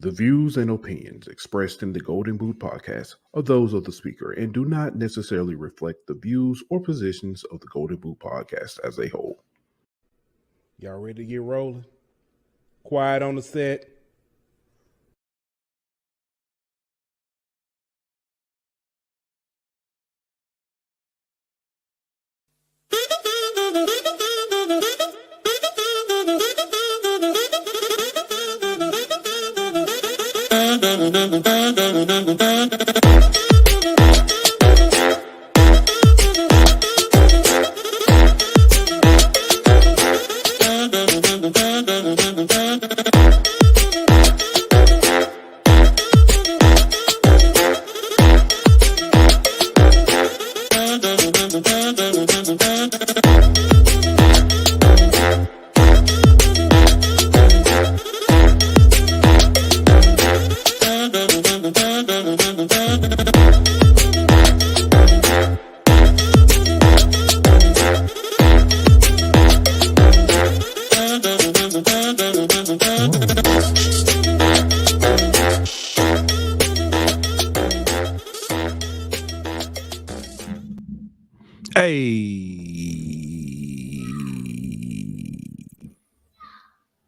The views and opinions expressed in the Golden Boot podcast are those of the speaker and do not necessarily reflect the views or positions of the Golden Boot podcast as a whole. Y'all ready to get rolling? Quiet on the set.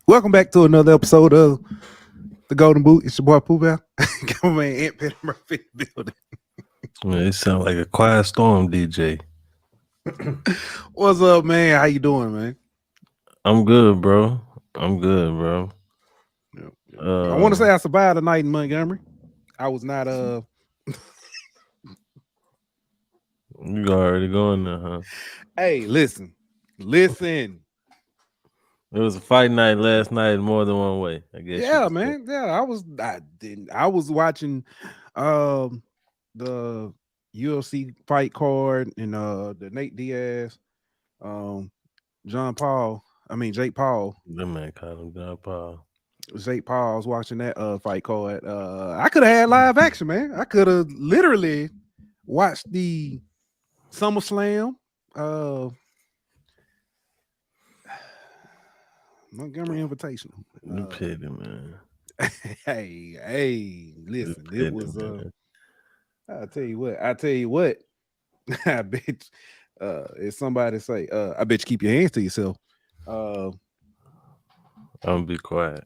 Welcome back to another episode of the Golden Boot. It's your boy Pooh Bear. Come on, man, Aunt Petty Murphy in the building. Man, it sounds like a quiet storm, DJ. What's up, man? How you doing, man? I'm good, bro. Yep. I want to say I survived the night in Montgomery. I was not You already going there, huh? Hey, listen. It was a fight night last night in more than one way, I guess. Yeah, man. Yeah, I was watching the UFC fight card and the Nate Diaz, Jake Paul. That man called him John Paul. Jake Paul. I was watching that fight card. I could have had live action, man. I could have literally watched the SummerSlam. Montgomery Invitational. You petty, man. Hey, listen, it was I tell you what, I bet if somebody say, I bet you keep your hands to yourself. I'm gonna be quiet.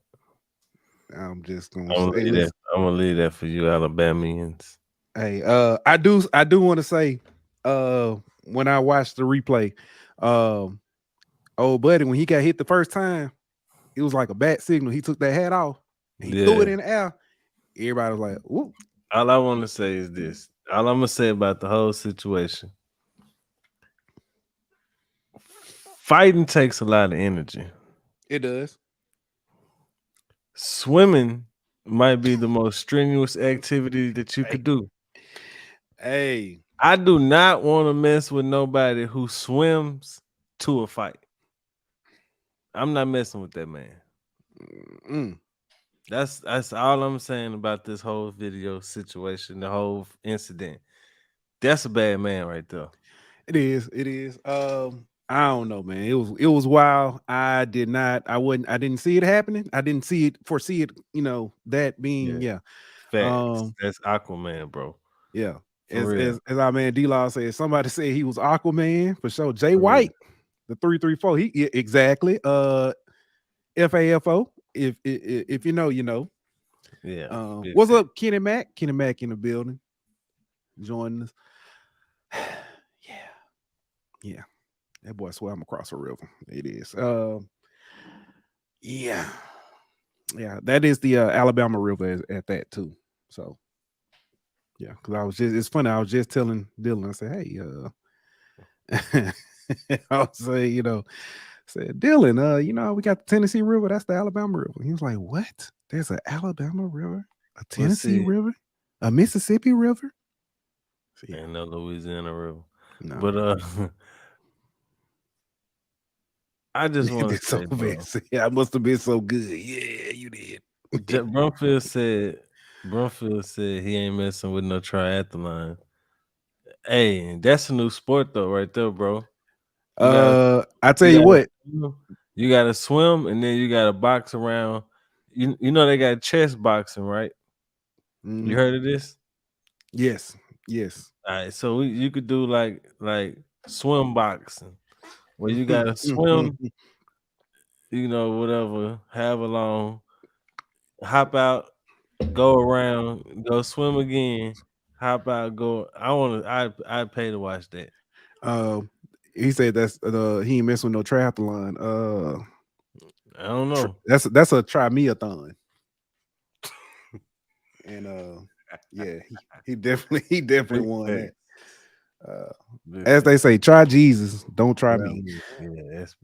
I'm just gonna I'm gonna leave that for you, Alabamians. Hey, I do want to say, when I watched the replay, old buddy, when he got hit the first time, it was like a bat signal. He took that hat off, and he threw it in the air. Everybody was like, "Whoop!" All I want to say is this. All I'm gonna say about the whole situation: fighting takes a lot of energy. It does. Swimming might be the most strenuous activity that you could do. Hey, I do not want to mess with nobody who swims to a fight. I'm not messing with that man. That's all I'm saying about this whole video situation, the whole incident. That's a bad man right there. It is. I don't know, man. It was wild. I didn't see it happening. I didn't foresee it, that being Facts. That's Aquaman, bro. Yeah. As our man D-Law said, somebody said he was Aquaman for sure. Jay White, the 334. Exactly. FAFO. If you know, you know. Yeah. What's up, Kenny Mack? Kenny Mack in the building, joining us. Yeah. That boy swam across a river. It is. Yeah. That is the Alabama River at that too. So. Yeah, because it's funny. I was just telling Dylan, I said, hey, I was saying, said, Dylan, we got the Tennessee River. That's the Alabama River. He was like, what? There's an Alabama River, a Tennessee River, a Mississippi River? And no Louisiana River. No. But I just want to say, I must have been so good. Yeah, you did. Brumfield said he ain't messing with no triathlon. Hey, that's a new sport though, right there, bro. I tell you what, you gotta swim and then you gotta box around. you know they got chess boxing, right? Mhm. You heard of this? Yes. All right, so you could do like swim boxing, where you gotta swim, whatever, however long, hop out, go around, go swim again, hop out, go. I pay to watch that. He said that's he ain't messing with no triathlon. I don't know. That's a try-me-a-thon. And yeah, he definitely won that. As they say, try Jesus, don't try me. Yeah, that's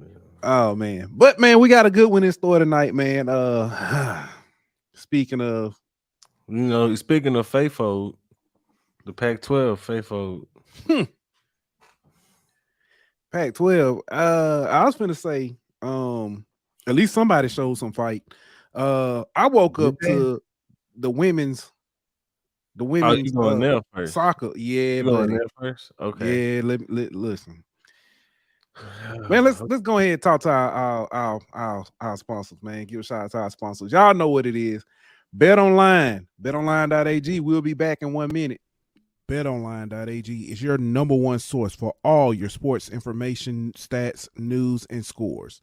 Oh man, but man, we got a good one in store tonight, man. Speaking of, speaking of faithful, the Pac-12 faithful. Pac-12. I was gonna say, at least somebody showed some fight. I woke up to the women's you going there first? Soccer. Yeah, you going buddy. there first? Okay. Yeah, listen. Man, let's go ahead and talk to our sponsors, man. Give a shout out to our sponsors. Y'all know what it is. BetOnline.ag. We'll be back in 1 minute. BetOnline.ag is your number one source for all your sports information, stats, news, and scores.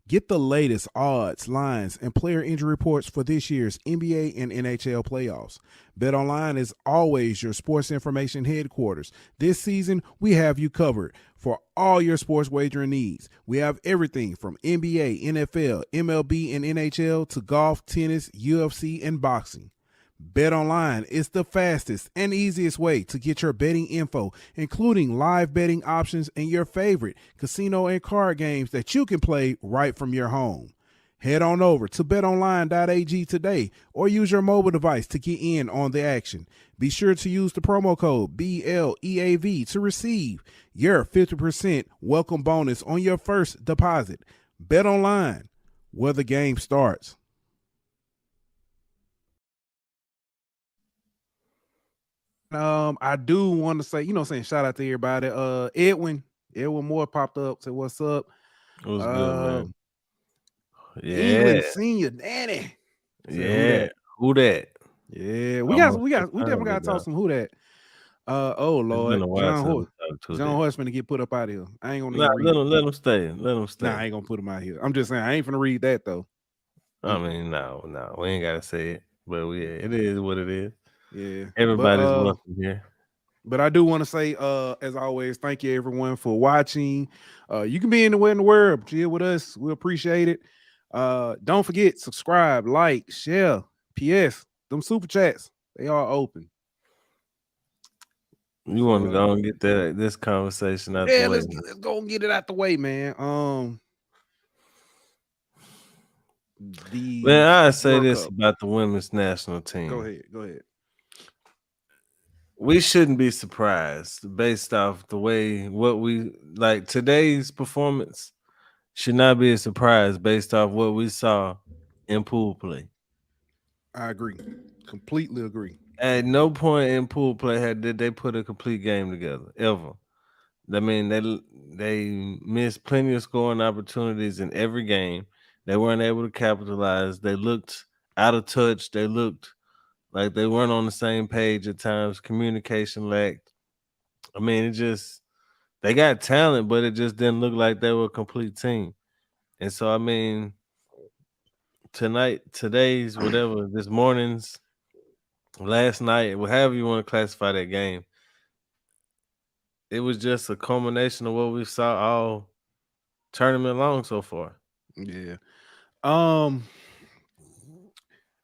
Get the latest odds, lines, and player injury reports for this year's NBA and NHL playoffs. BetOnline is always your sports information headquarters. This season, we have you covered for all your sports wagering needs. We have everything from NBA, NFL, MLB, and NHL to golf, tennis, UFC, and boxing. BetOnline is the fastest and easiest way to get your betting info, including live betting options and your favorite casino and card games that you can play right from your home. Head on over to betonline.ag today or use your mobile device to get in on the action. Be sure to use the promo code BLEAV to receive your 50% welcome bonus on your first deposit. BetOnline, where the game starts. I do want to say, shout out to everybody. Edwin Moore popped up, said, "What's up?" It was good, man. Yeah, England Senior Danny. Yeah, who that? Yeah, we definitely got to talk some who that. Oh Lord, John Horse finna get put up out of here. I ain't gonna let him stay. Nah, I ain't gonna put him out here. I'm just saying I ain't finna read that though. I mean, no, we ain't gotta say it, but it is what it is. Yeah, everybody's welcome here. But I do want to say, as always, thank you everyone for watching. You can be anywhere in the world, chill with us. We appreciate it. Don't forget, subscribe, like, share. P.S. Them super chats, they are open. You want to go and get this conversation out the way? Let's go and get it out the way, man. I say this about the women's national team. Go ahead. We shouldn't be surprised based off the way what we like today's performance should not be a surprise based off what we saw in pool play. I agree. Completely agree. At no point in pool play did they put a complete game together ever. I mean, they missed plenty of scoring opportunities in every game. They weren't able to capitalize. They looked out of touch. They looked like they weren't on the same page at times. Communication lacked. I mean, they got talent, but it just didn't look like they were a complete team. And so, I mean, today's, whatever, this morning's, last night, however you want to classify that game, it was just a culmination of what we saw all tournament long so far. Yeah.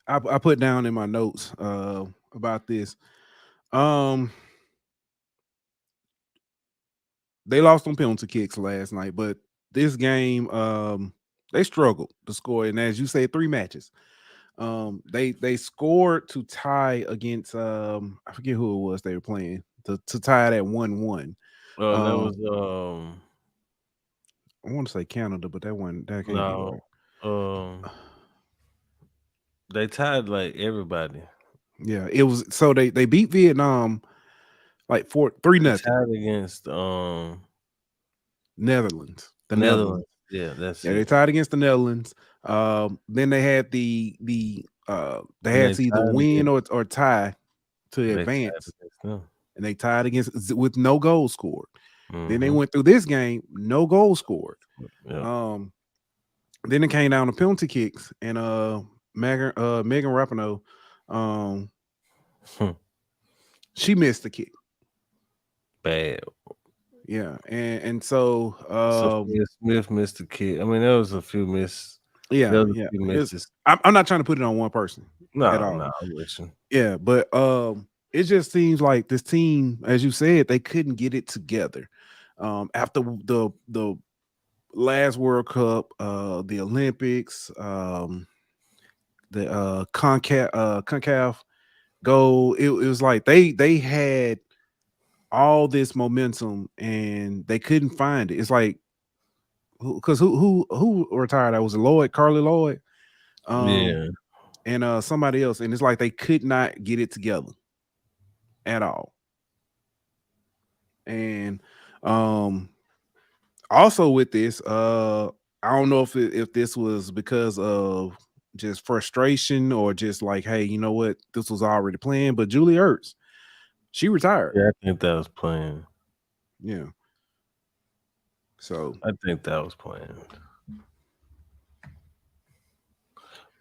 I put down in my notes about this. They lost on penalty kicks last night, but this game, they struggled to score. And as you say, 3 matches. They scored to tie against I forget who it was they were playing to tie it at 1-1. That was I want to say Canada, but that can't be right. They tied like everybody. Yeah, it was so they beat Vietnam like 3-0. Tied against Netherlands. Netherlands. Yeah, that's Yeah, they it. tied against the Netherlands. Then they had they And had they to either tied win against or tie to they tied advance, against them. and they tied against with no goals scored. Then they Mhm. went through this game, no goals scored. Yeah. Then it came down to penalty kicks, and Megan Rapinoe, Hmm. she missed the kick. Bad. Yeah, and so Sophia Smith missed the kick. I mean, there was a few yeah, there was yeah. a few misses. I'm not trying to put it on one person at all. No, I'm with you. Yeah, but it just seems like this team, as you said, they couldn't get it together. After the last World Cup, the Olympics, the CONCACAF goal, it was like they had all this momentum and they couldn't find it. It's like because who retired? I was Lloyd, Carly Lloyd, Yeah. and somebody else, and it's like they could not get it together at all. And also with this, I don't know if this was because of just frustration or just like, hey, you know what, this was already planned. But Julie Ertz, she retired. Yeah, I think that was planned. Yeah. So I think that was planned.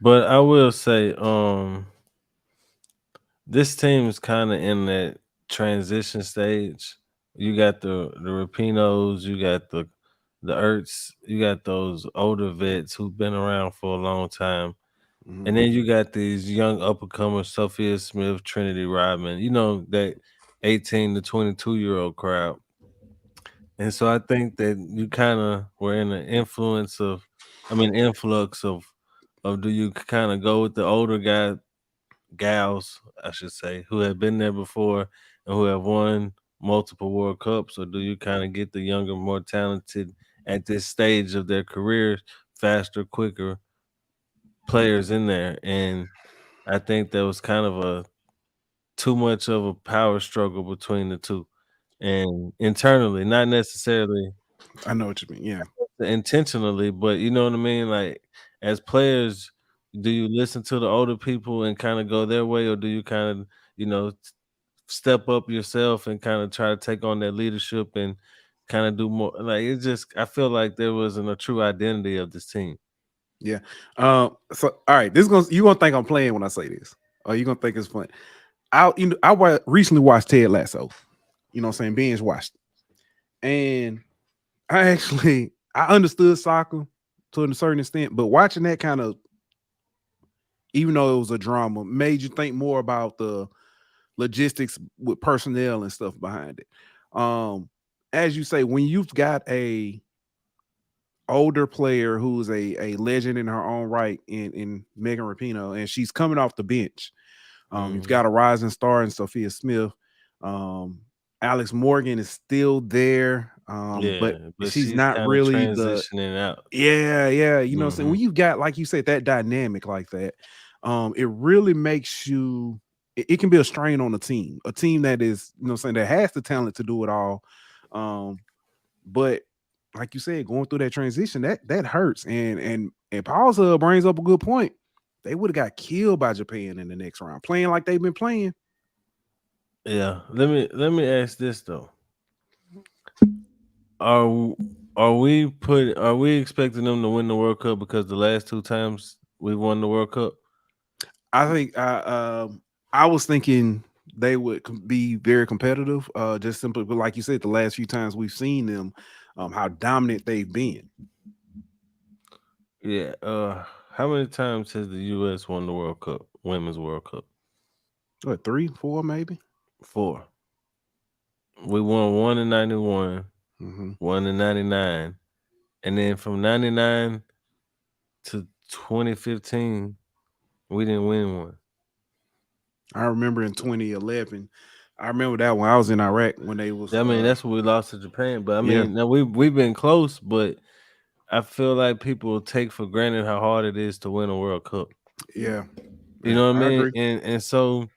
But I will say, this team is kind of in that transition stage. You got the Rapinos, you got the Ertz, you got those older vets who've been around for a long time. And then you got these young up and comers, Sophia Smith, Trinity Rodman, you know, that 18 to 22-year-old crowd. And so I think that you kind of were in an influx of do you kind of go with the older gals, I should say, who have been there before and who have won multiple World Cups, or do you kind of get the younger, more talented at this stage of their careers, faster, quicker players in there? And I think there was kind of a too much of a power struggle between the two. And internally, not necessarily I know what you mean. Yeah. intentionally, but you know what I mean? Like as players, do you listen to the older people and kind of go their way, or do you kind of, step up yourself and kind of try to take on that leadership and kind of do more? Like it's just, I feel like there wasn't a true identity of this team. Yeah. So all right, this gonna you gonna think I'm playing when I say this, or you gonna think it's fun. Recently watched Ted Lasso. You know what I'm saying? Binge watched it. And I understood soccer to a certain extent, but watching that kind of, even though it was a drama, made you think more about the logistics with personnel and stuff behind it. As you say, when you've got a older player who's a legend in her own right in Megan Rapinoe, and she's coming off the bench. You've got a rising star in Sophia Smith. Alex Morgan is still there, but But she's she's not kind of really the transitioning out. yeah. You know what I'm saying? Mhm. When you've got, like you said, that dynamic like that, it really makes you. It can be a strain on a team that is, you know, what I'm saying, that has the talent to do it all, but like you said, going through that transition, that hurts. And Paul's brings up a good point. They would have got killed by Japan in the next round, playing like they've been playing. Yeah. Let me ask this though. Are are we expecting them to win the World Cup because the last two times we won the World Cup? I think I was thinking they would be very competitive, just simply, but like you said, the last few times we've seen them, how dominant they've been. Yeah. How many times has the US won the World Cup, Women's World Cup? What, 3, 4, maybe? 4. We won one in 91, Mm-hmm. one in 99, and then from 99 to 2015, we didn't win one. I remember in 2011. I remember that one. I was in Iraq when they was. I mean, that's what we lost to Japan. But I Yeah, mean, now we've been close, but I feel like people take for granted how hard it is to win a World Cup. yeah, You yeah. know what I I mean? agree. And so,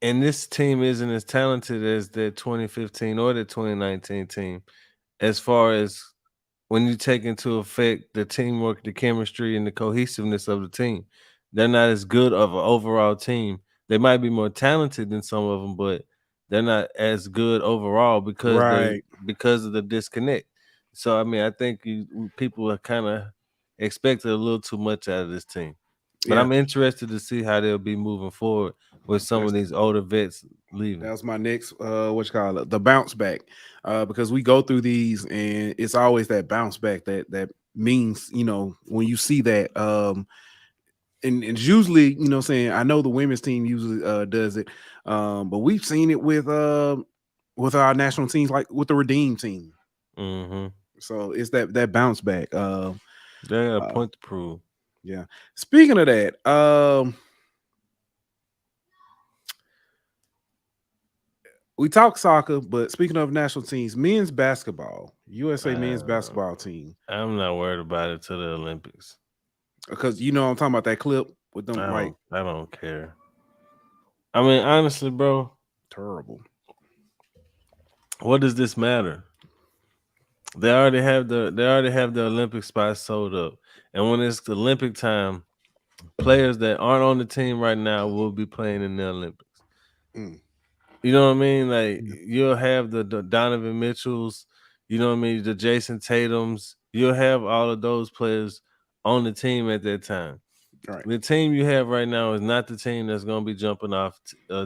and this team isn't as talented as the 2015 or the 2019 team as far as when you take into effect the teamwork, the chemistry, and the cohesiveness of the team, they're not as good of an overall team. They might be more talented than some of them, but they're not as good overall Right. because of the disconnect. So I mean, I think people are kind of expected a little too much out of this team. But Yeah. I'm interested to see how they'll be moving forward with some of these older vets leaving. That was my next what you call it, the bounce back. Because we go through these and it's always that bounce back that means, when you see that and it's usually, saying I know the women's team usually does it. But we've seen it with our national teams, like with the Redeem team. Mm-hmm. So it's that bounce back. They got a point to prove. Yeah. Speaking of that, we talk soccer, but speaking of national teams, men's basketball, USA men's basketball team. I'm not worried about it to the Olympics. Because I'm talking about that clip with them I don't care. I mean, honestly, bro, terrible. What does this matter? They already have the Olympic spots sold up. And when it's the Olympic time, players that aren't on the team right now will be playing in the Olympics. Mm. You know what I mean? Like you'll have the Donovan Mitchells, you know what I mean, the Jason Tatums. You'll have all of those players on the team at that time. Right. The team you have right now is not the team that's going to be jumping off,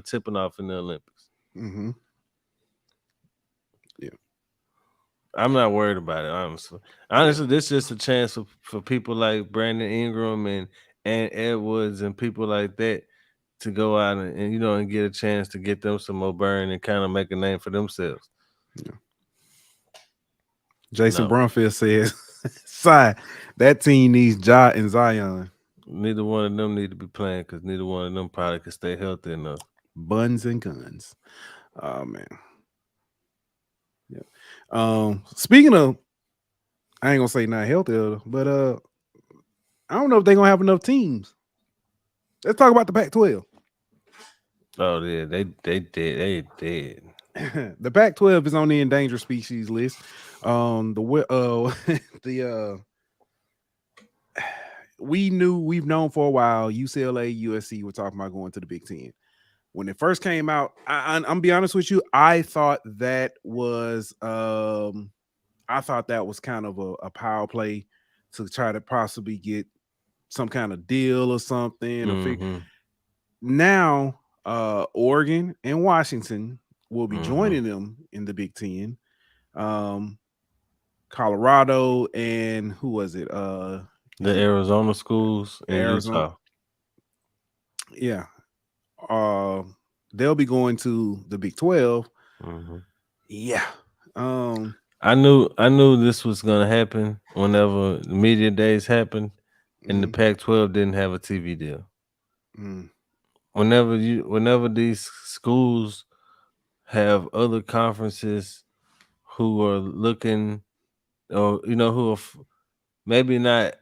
tipping off in the Olympics. Mm-hmm. Yeah. I'm not worried about it, honestly. Honestly, this is just a chance for people like Brandon Ingram and Edwards and people like that to go out and and get a chance to get them some more burn and kind of make a name for themselves. Yeah. Jason Brumfield says, "Sigh, that team needs Ja and Zion. Neither one of them need to be playing because neither one of them probably can stay healthy enough. Buns and guns." Oh man. Yeah. Speaking of, I ain't gonna say not healthy, but I don't know if they're gonna have enough teams. Let's talk about the Pac-12. Oh yeah, they did. The Pac-12 is on the endangered species list. We've known for a while UCLA, USC were talking about going to the Big Ten. When it first came out, I'm gonna be honest with you, I thought that was kind of a power play to try to possibly get some kind of deal or something. Mm-hmm. Now, Oregon and Washington will be joining them in the Big Ten. Colorado and who was it? The Arizona schools in Utah. Yeah. They'll be going to the Big 12. Mm-hmm. Yeah. I knew this was gonna happen whenever the media days happened and the Pac-12 didn't have a TV deal. Whenever these schools have other conferences who are looking, or who are maybe not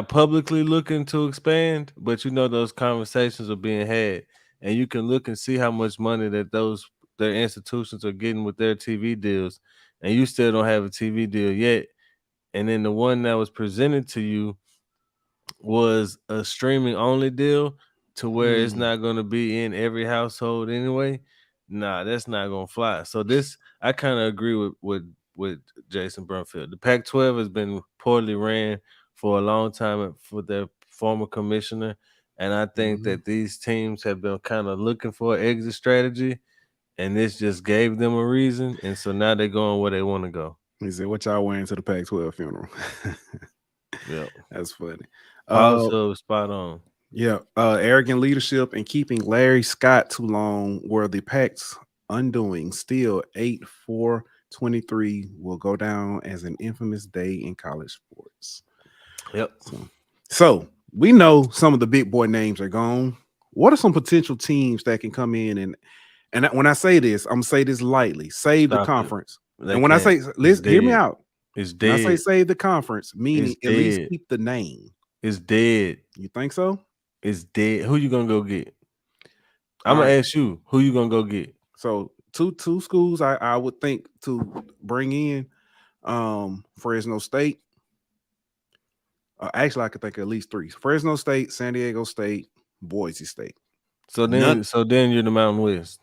publicly looking to expand, but those conversations are being had, and you can look and see how much money that their institutions are getting with their TV deals, and you still don't have a TV deal yet. And then the one that was presented to you was a streaming only deal to where it's not going to be in every household anyway. Nah, that's not going to fly. So this, I kind of agree with Jason Brumfield. The Pac-12 has been poorly ran for a long time for their former commissioner, and I think that these teams have been kind of looking for an exit strategy, and this just gave them a reason, and so now they're going where they want to go. He said, "What y'all wearing to the Pac-12 funeral?" Yeah, that's funny. Also, spot on. Yeah, arrogant leadership and keeping Larry Scott too long were the Pac's undoing. Still, 8/4/23 will go down as an infamous day in college sports. Yep. So we know some of the big boy names are gone. What are some potential teams that can come in and when I say this, I'm gonna say this lightly, save the conference. And when I say, listen, hear me out. It's dead. When I say save the conference, meaning at least keep the name. It's dead. You think so? It's dead. Who you gonna go get? I'm gonna ask you. Who you gonna go get? So two schools I would think to bring in. Fresno State. Actually, I could think of at least 3: Fresno State, San Diego State, Boise State. So then you're the Mountain West.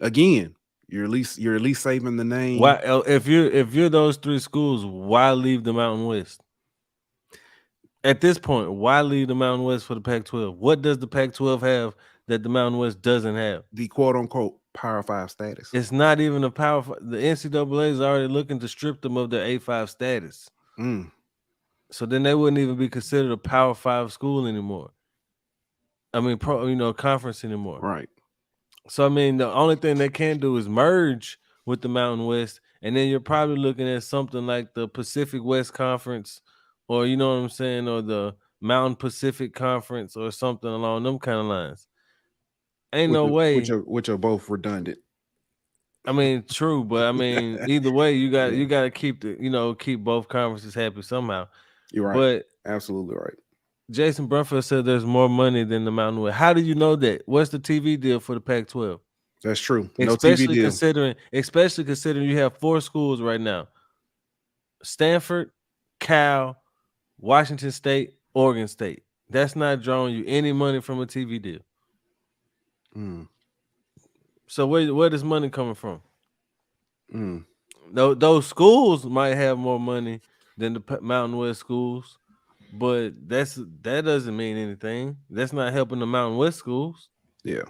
Again, you're at least saving the name. Why, if you're those 3 schools, why leave the Mountain West? At this point, why leave the Mountain West for the Pac-12? What does the Pac-12 have that the Mountain West doesn't have? The quote-unquote Power 5 status. It's not even a Power 5. The NCAA is already looking to strip them of their A5 status. So then they wouldn't even be considered a Power 5 school anymore. I mean, conference anymore. Right. So, I mean, the only thing they can do is merge with the Mountain West, and then you're probably looking at something like the Pacific West Conference, or you know what I'm saying, or the Mountain Pacific Conference, or something along them kind of lines. Ain't no way. Which are both redundant. I mean, true, but I mean, either way, you got to keep keep both conferences happy somehow. You're right. But absolutely right. Jason Brunfield said there's more money than the Mountain West. How do you know that? What's the TV deal for the Pac-12? That's true. Especially TV deal. considering you have 4 schools right now: Stanford, Cal, Washington State, Oregon State. That's not drawing you any money from a TV deal. So where does money coming from? Those schools might have more money than the Mountain West schools, but that doesn't mean anything. That's not helping the Mountain West schools. Yeah.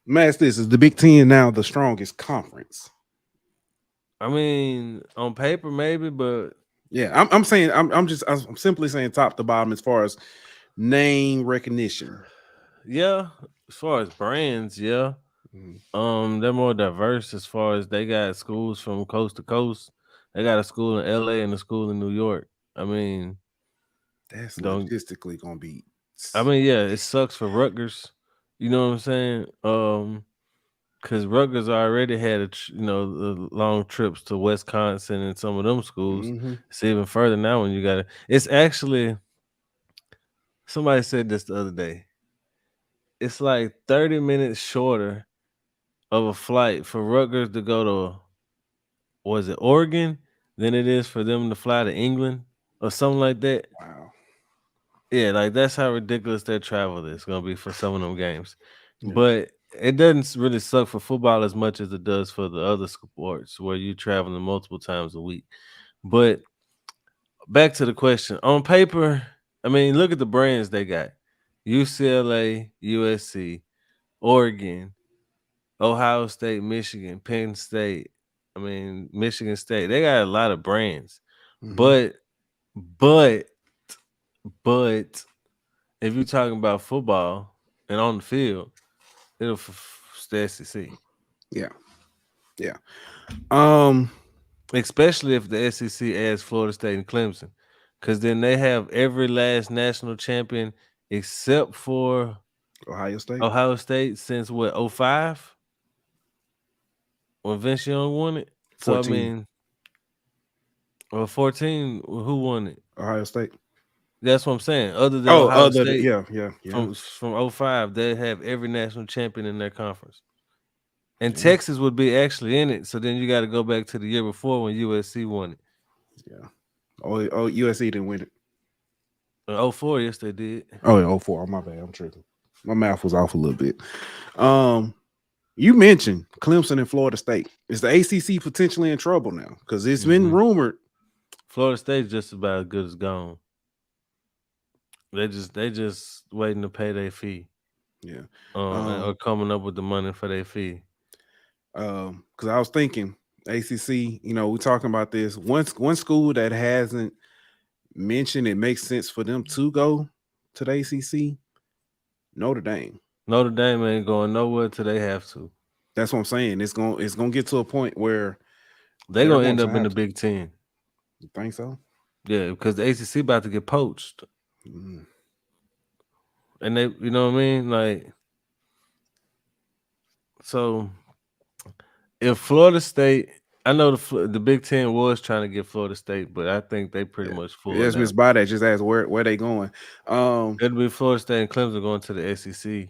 Mass, this is the Big Ten now the strongest conference. I mean, on paper maybe, but yeah, I'm saying I'm simply saying top to bottom as far as name recognition. Yeah, as far as brands, yeah. They're more diverse as far as they got schools from coast to coast. They got a school in LA and a school in New York. I mean, that's logistically gonna be. I mean, yeah, it sucks for Rutgers. You know what I'm saying? Because Rutgers already had the long trips to Wisconsin and some of them schools. It's even further now when you got it. It's actually, somebody said this the other day. It's like 30 minutes shorter of a flight for Rutgers to go to, was it Oregon, than it is for them to fly to England or something like that. Wow. Yeah, like that's how ridiculous their travel is going to be for some of them games. Yeah. But it doesn't really suck for football as much as it does for the other sports where you're traveling multiple times a week. But back to the question. On paper, I mean, look at the brands they got. UCLA, USC, Oregon, Ohio State, Michigan, Penn State. I mean, Michigan State. They got a lot of brands. But if you're talking about football and on the field, it'll the SEC. Yeah. Especially if the SEC adds Florida State and Clemson, because then they have every last national champion except for Ohio State since what, 05? When Vince Young won it. 14. So I mean, or 14, who won it? Ohio State. That's what I'm saying. Other than Ohio State, yeah. From 05, they have every national champion in their conference. And Texas would be actually in it. So then you got to go back to the year before when USC won it. Yeah. Oh, USC didn't win it. 04, yes, they did. Oh, 04. Oh, my bad. I'm tripping. My math was off a little bit. You mentioned Clemson and Florida State. Is the ACC potentially in trouble now? Because it's been rumored. Florida State's just about as good as gone. They just waiting to pay their fee. Yeah. Or coming up with the money for their fee. Because I was thinking ACC, we're talking about this. One school that hasn't mentioned it makes sense for them to go to the ACC, Notre Dame. Notre Dame ain't going nowhere till they have to. That's what I'm saying. It's gonna get to a point where they're gonna end up in the Big Ten. You think so? Yeah, because the ACC about to get poached. And they, you know what I mean? Like, so if Florida State, I know the Big Ten was trying to get Florida State, but I think they pretty much full. Yes, Miss Bada just asked where they going. It'll be Florida State and Clemson going to the SEC,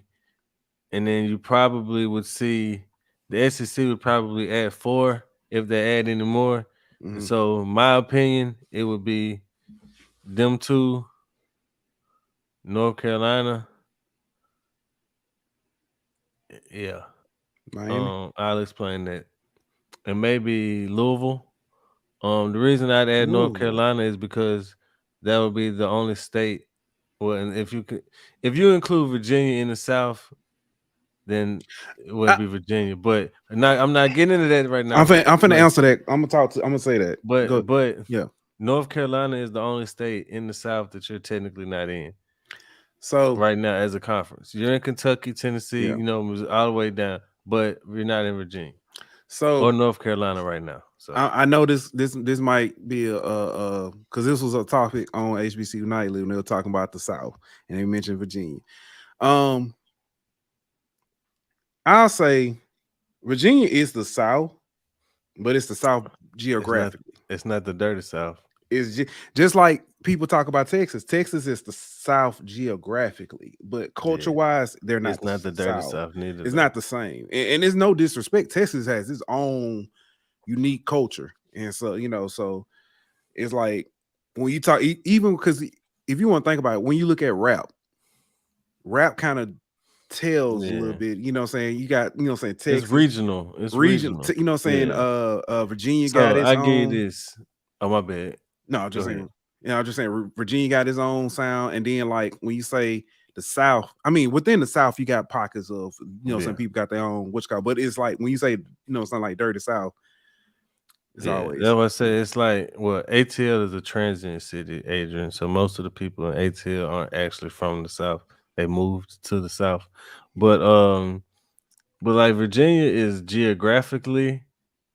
and then you probably would see The SEC would probably add 4 if they add any more. Mhm. So my opinion, it would be them 2, North Carolina. Yeah. Miami. I'll explain that. And maybe Louisville. The reason I'd add North Ooh. Carolina is because that would be the only state. Well, and if you include Virginia in the South, then it would be Virginia. But I'm not getting into that right now. I'm finna But- answer that. I'm gonna say that. But yeah. North Carolina is the only state in the South that you're technically not in So right now as a conference. You're in Kentucky, Tennessee, Yeah. All the way down, but you're not in Virginia so or North Carolina right now. So I know this might be a because this was a topic on HBCU Nightly when they were talking about the South and they mentioned Virginia. I'll say Virginia is the South, but it's the South geographically. It's not the dirty South. It's just like people talk about Texas. Texas is the South geographically, but culture-wise, they're not. It's not the dirty South neither. It's not the same, and there's no disrespect. Texas has its own unique culture, and so so it's like when you talk, even because if you want to think about it, when you look at rap kind of tells a little bit, you know what I'm saying? You got, you know what I'm saying, Texas. It's regional. It's regional. You know what I'm saying? Virginia So got its I own. give you this. Oh, my bad. No, I'm just saying, I'm just saying Virginia got its own sound. And then like when you say the South, I mean, within the South, you got pockets of, some people got their own but it's like when you say, something like dirty South, it's always. That's what I say. It's like, ATL is a transient city, Adrian. So most of the people in ATL aren't actually from the South. They moved to the South. But like Virginia is geographically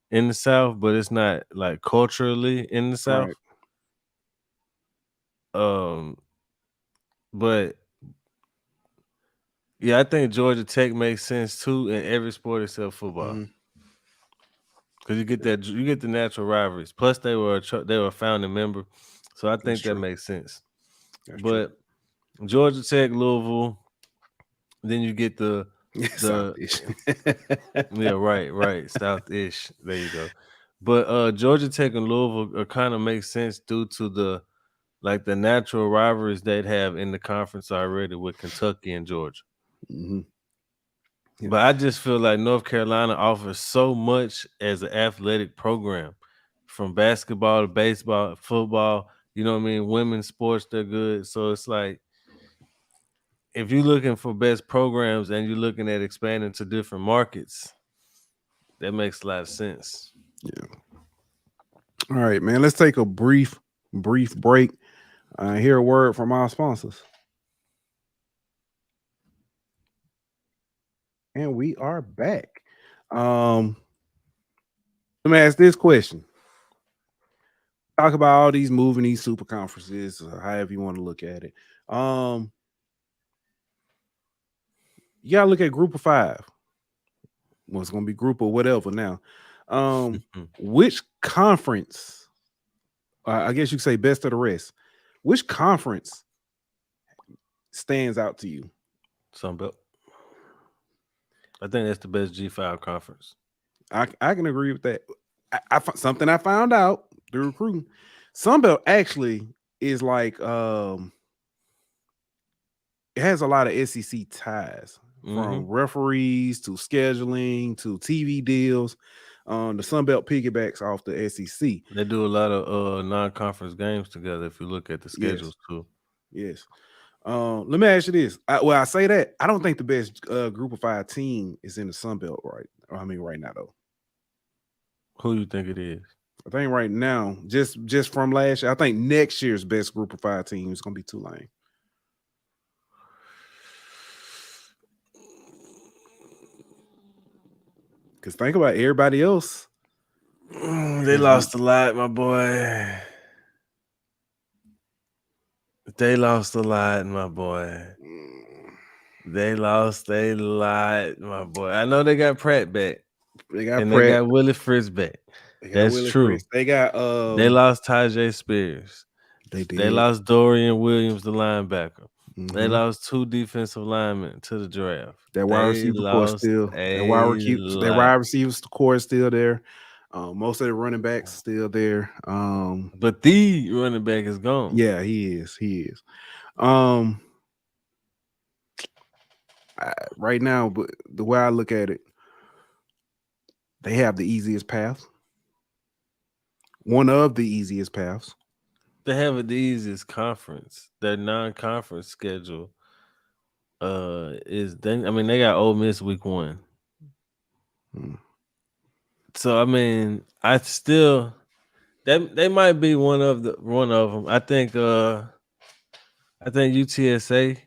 in the South, but it's not like culturally in the South. Right. But yeah, I think Georgia Tech makes sense too in every sport except football. Because you get the natural rivalries. Plus, they were a founding member, so I think that makes sense. But Georgia Tech, Louisville, then you get the South-ish. Yeah, right, South-ish. There you go. But Georgia Tech and Louisville kind of make sense due to the natural rivalries they'd have in the conference already with Kentucky and Georgia. But I just feel like North Carolina offers so much as an athletic program, from basketball to baseball, football. You know what I mean? Women's sports, they're good. So it's like, if you're looking for best programs and you're looking at expanding to different markets, that makes a lot of sense. Yeah. All right, man. Let's take a brief break. Hear a word from our sponsors. And we are back. Let me ask this question. Talk about all these moving these super conferences, however you want to look at it. You gotta look at group of 5. Well, it's gonna be group or whatever now. Which conference? I guess you could say best of the rest. Which conference stands out to you? Sunbelt. I think that's the best G5 conference. I can agree with that. Something I found out through recruiting. Sunbelt actually is like it has a lot of SEC ties, from referees to scheduling to TV deals. The Sunbelt piggybacks off the SEC. They do a lot of non-conference games together if you look at the schedules too. Yes. Let me ask you this. I say that I don't think the best group of 5 team is in the Sunbelt right now though. Who you think it is? I think right now, just from last year, I think next year's best group of 5 team is gonna be Tulane. Because think about everybody else. They lost a lot, my boy. They lost a lot, my boy. They lost a lot, my boy. I know they got Pratt back. They got Willie Fritz back. That's true. They got they lost Tajay Spears. They did. They lost Dorian Williams, the linebacker. They lost 2 defensive linemen to the draft. That wide receiver core still. That wide receivers core is still there. Most of the running backs still there. But the running back is gone. Yeah, he is. He is. Right now, but the way I look at it, they have the easiest path. One of the easiest paths. They have the easiest conference. Their non-conference schedule is they got Ole Miss week 1. So I mean, I still they might be one of them. I think UTSA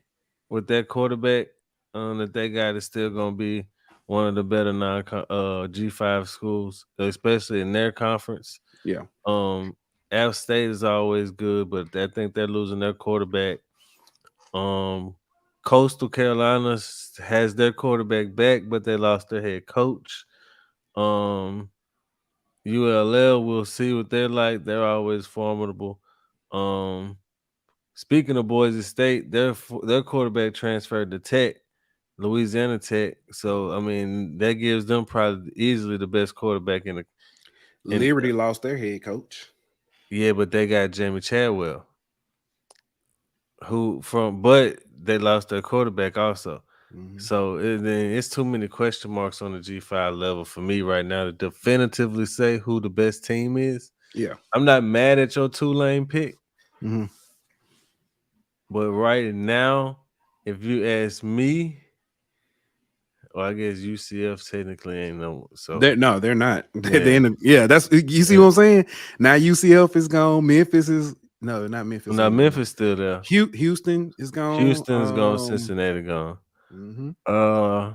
with that quarterback that they got is still gonna be one of the better G5 schools, especially in their conference. Yeah. App State is always good, but I think they're losing their quarterback. Coastal Carolina has their quarterback back, but they lost their head coach. ULL, we'll see what they're like. They're always formidable. Speaking of Boise State, their quarterback transferred to Tech, Louisiana Tech. So I mean, that gives them probably easily the best quarterback in the. Liberty lost their head coach. Yeah, but they got Jamie Chadwell, but they lost their quarterback also. So it's too many question marks on the G5 level for me right now to definitively say who the best team is. Yeah, I'm not mad at your Tulane pick, but right now, if you ask me, well, I guess UCF technically ain't no. So they're not. Yeah. That's you see what I'm saying. Now UCF is gone. Memphis is not Memphis. No, Memphis still there. Houston is gone. Houston's gone. Cincinnati gone. I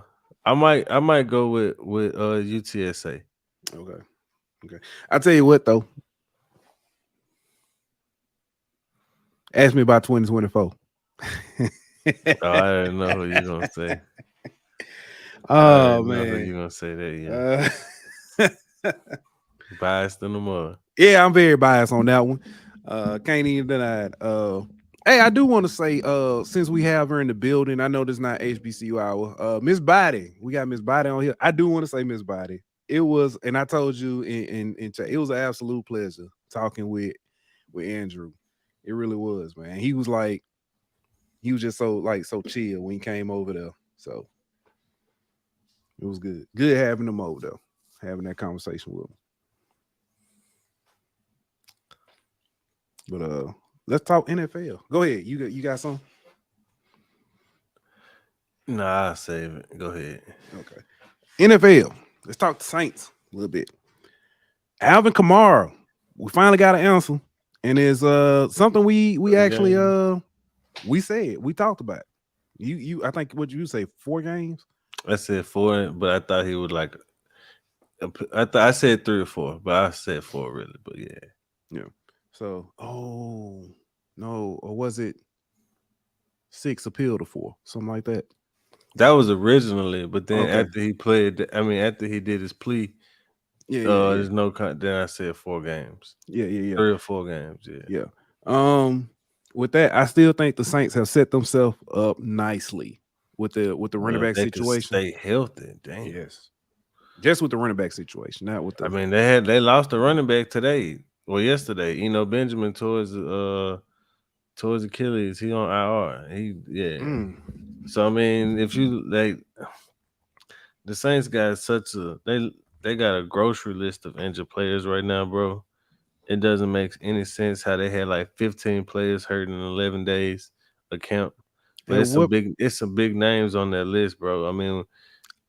might go with UTSA. Okay. I tell you what though. Ask me about 2024. I didn't know who you're gonna say. Oh man, you're gonna say that? Yeah, biased in the mud. Yeah, I'm very biased on that one. Can't even deny it. Hey, I do want to say, since we have her in the building, I know this is not HBCU hour. Miss Body, we got Miss Body on here. I do want to say, Miss Body, it was, and I told you in chat, it was an absolute pleasure talking with Andrew. It really was, man. He was just so chill when he came over there. So it was good. Good having him over though, having that conversation with him. But let's talk NFL. Go ahead. You got some? Nah, I'll save it. Go ahead. Okay. NFL. Let's talk the Saints a little bit. Alvin Kamara. We finally got an answer. And it's something we actually we talked about. You I think what you say 4 games? I said 4, but I thought he would I said 3 or 4, but I said 4 really, but yeah. Yeah. So no, or was it 6 appeal to 4, something like that? That was originally, but then after he after he did his plea, there's no then I said 4 games. Yeah. 3 or 4 games, yeah. With that, I still think the Saints have set themselves up nicely with the running back situation. Stay healthy, dang. Yes. Just with the running back situation, not with the. They lost the running back today. Well, yesterday, Benjamin towards Achilles, he on IR. So if you the Saints got they got a grocery list of injured players right now, bro. It doesn't make any sense how they had 15 players hurt in 11 days a camp. But it's some big names on that list, bro.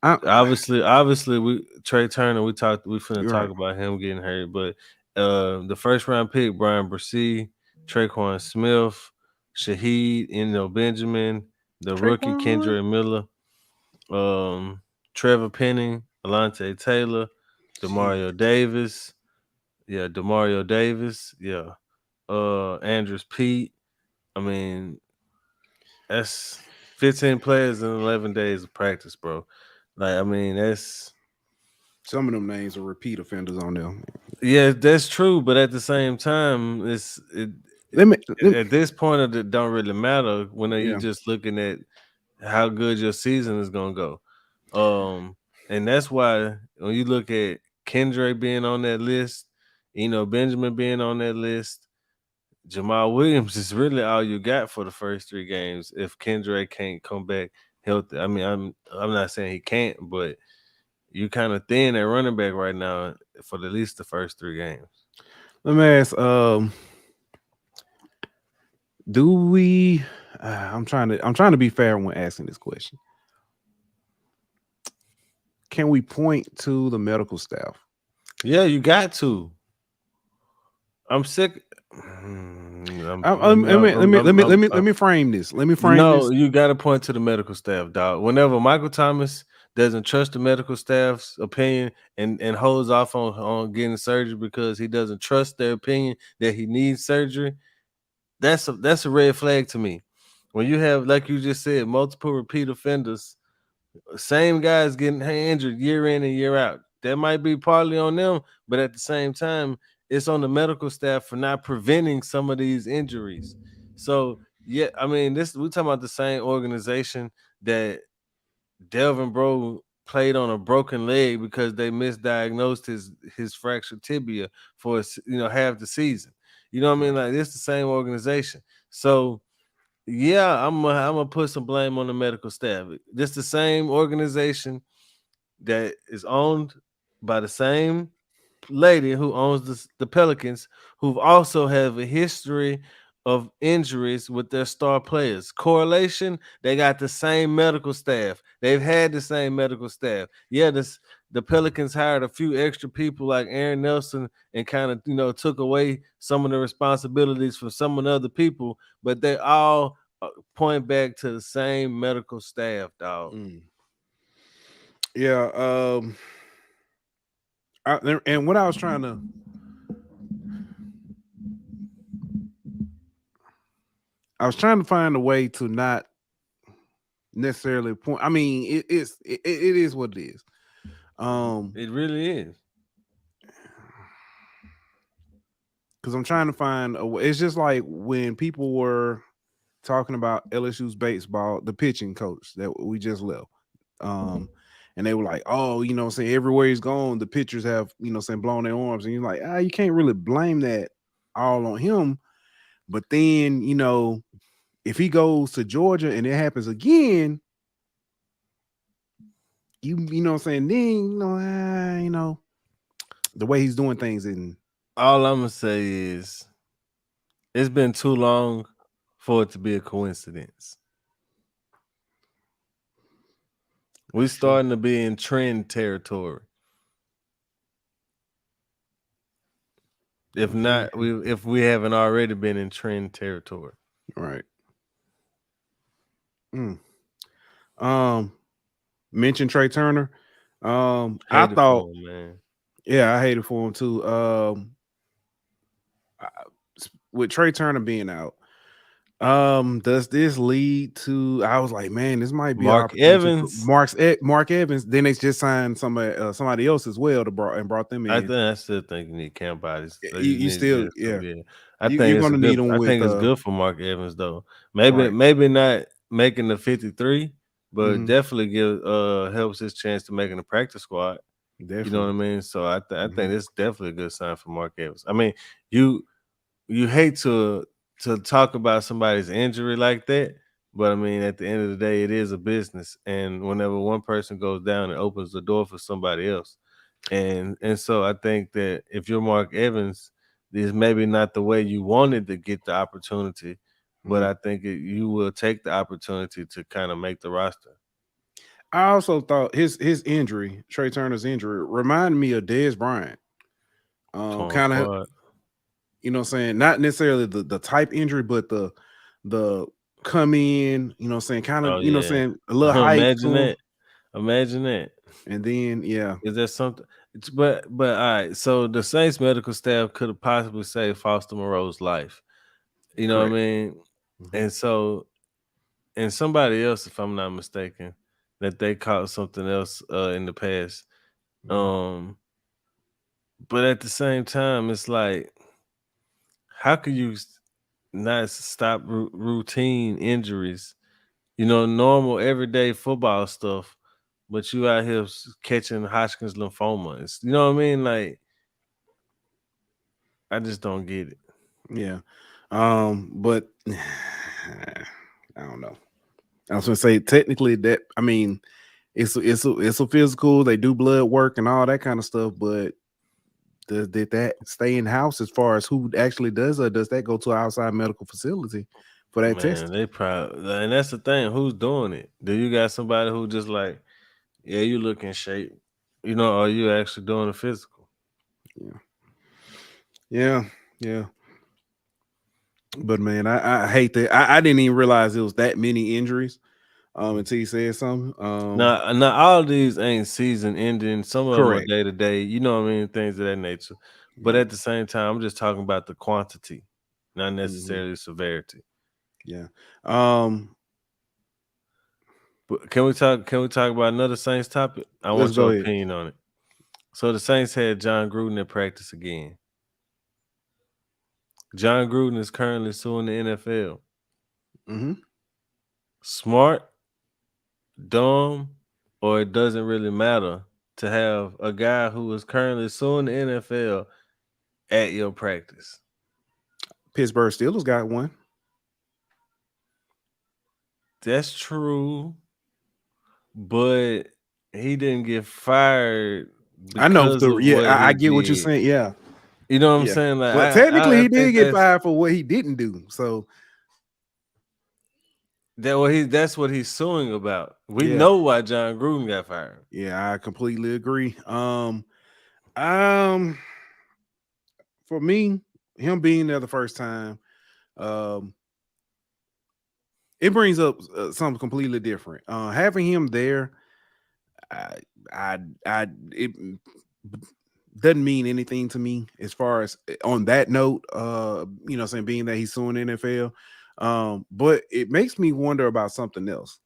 Obviously Trey Turner, we finna talk about him getting hurt, but the first round pick, Brian Bresee, Traquan Smith, Shaheed, Benjamin, the rookie Kendra Miller, Trevor Penning, Alante Taylor, Demario Davis, Andrews Pete. That's 15 players in 11 days of practice, bro. That's some of them names are repeat offenders on them. Yeah, that's true, but at the same time, At this point, it don't really matter when you just looking at how good your season is gonna go. And that's why when you look at Kendra being on that list, Benjamin being on that list, Jamal Williams is really all you got for the first 3 games if Kendra can't come back healthy. I mean, I'm not saying he can't, but you kind of thin at running back right now for at least the first 3 games. Let me ask, do we I'm trying to be fair when asking this question. Can we point to the medical staff? Yeah, you got to. I'm sick. Let me frame this. You got to point to the medical staff, dog. Whenever Michael Thomas doesn't trust the medical staff's opinion and holds off on getting surgery because he doesn't trust their opinion that he needs surgery, that's a red flag to me. When you have, like you just said, multiple repeat offenders, same guys getting injured year in and year out, that might be partly on them, but at the same time, it's on the medical staff for not preventing some of these injuries. So, yeah, I mean, we're talking about the same organization that Delvin Bro played on a broken leg because they misdiagnosed his fractured tibia for half the season. You know what I mean? Like, it's the same organization. So, yeah, I'm gonna put some blame on the medical staff. This the same organization that is owned by the same lady who owns the Pelicans, who also have a history of injuries with their star players. Correlation, they got the same medical staff. They've had the same medical staff. Yeah, the Pelicans hired a few extra people like Aaron Nelson and kind of, took away some of the responsibilities from some of the other people, but they all point back to the same medical staff, dog. Yeah. And what I was trying to find a way to not necessarily point. I mean, it is what it is. It really is. Because I'm trying to find a way. It's just like when people were talking about LSU's baseball, the pitching coach that we just left. And they were like, oh, saying everywhere he's gone, the pitchers have, saying blown their arms. And you're like, you can't really blame that all on him. But then, if he goes to Georgia and it happens again, you know what I'm saying? Then, the way he's doing things. And all I'm going to say is it's been too long for it to be a coincidence. We're starting to be in trend territory. If not, if we haven't already been in trend territory. Right. Mention Trey Turner. I thought, man. Yeah, I hated for him too. With Trey Turner being out, does this lead to? I was like, man, this might be Mark Evans. Mark Evans. Then they just signed somebody else as well brought them in. I still think you need camp bodies. You still, yeah. I think you're gonna need them. I think it's good for Mark Evans though. Maybe not making the 53, but definitely helps his chance to making the practice squad. Definitely. You know what I mean? So I think it's definitely a good sign for Mark Evans. I mean, you hate to talk about somebody's injury like that, but I mean, at the end of the day, it is a business, and whenever one person goes down, it opens the door for somebody else. And so I think that if you're Mark Evans, this maybe not the way you wanted to get the opportunity, but I think you will take the opportunity to kind of make the roster. I also thought his injury, Trey Turner's injury, reminded me of Dez Bryant. Kind of, you know what I'm saying? Not necessarily the type injury, but the come in, you know what I'm saying? Kind of, you know what I'm saying? A little height. Imagine that. And then, yeah. Is there something? But all right. So the Saints medical staff could have possibly saved Foster Moreau's life. You know what I mean? And so, and somebody else, if I'm not mistaken, that they caught something else in the past. But at the same time, it's like, how could you not stop routine injuries. You know, normal everyday football stuff, but you out here catching Hodgkin's lymphoma. You know what I mean? Like, I just don't get it. Yeah. But I don't know. I was gonna say technically that it's a physical, they do blood work and all that kind of stuff, but did that stay in house as far as who actually does, or does that go to an outside medical facility for that test? Man, they probably, and that's the thing. Who's doing it? Do you got somebody who just like, yeah, you look in shape, you know, or you actually doing a physical? Yeah. But man, I hate that. I didn't even realize it was that many injuries until you said something. Now all of these ain't season ending. Some of them are Correct. day to day. You know what I mean? Things of that nature. But Yeah. at the same time, I'm just talking about the quantity, not Mhm. necessarily severity. Yeah. But can we talk about another Saints topic? I Let's want go your ahead. opinion on it. So the Saints had John Gruden in practice again. John Gruden is currently suing the NFL. Mm-hmm. Smart, dumb, or it doesn't really matter to have a guy who is currently suing the NFL at your practice. Pittsburgh Steelers got one. That's true, but he didn't get fired I know because of what I he get what you're did. saying. Yeah. You know what I'm Yeah. saying? Like, But technically I he did think get fired for what he didn't do. So that's what he's suing about. We yeah. know why John Gruden got fired. Yeah, I completely agree. For me, him being there the first time, it brings up something completely different. Having him there, it doesn't mean anything to me as far as on that note. Saying being that he's suing the NFL, but it makes me wonder about something else.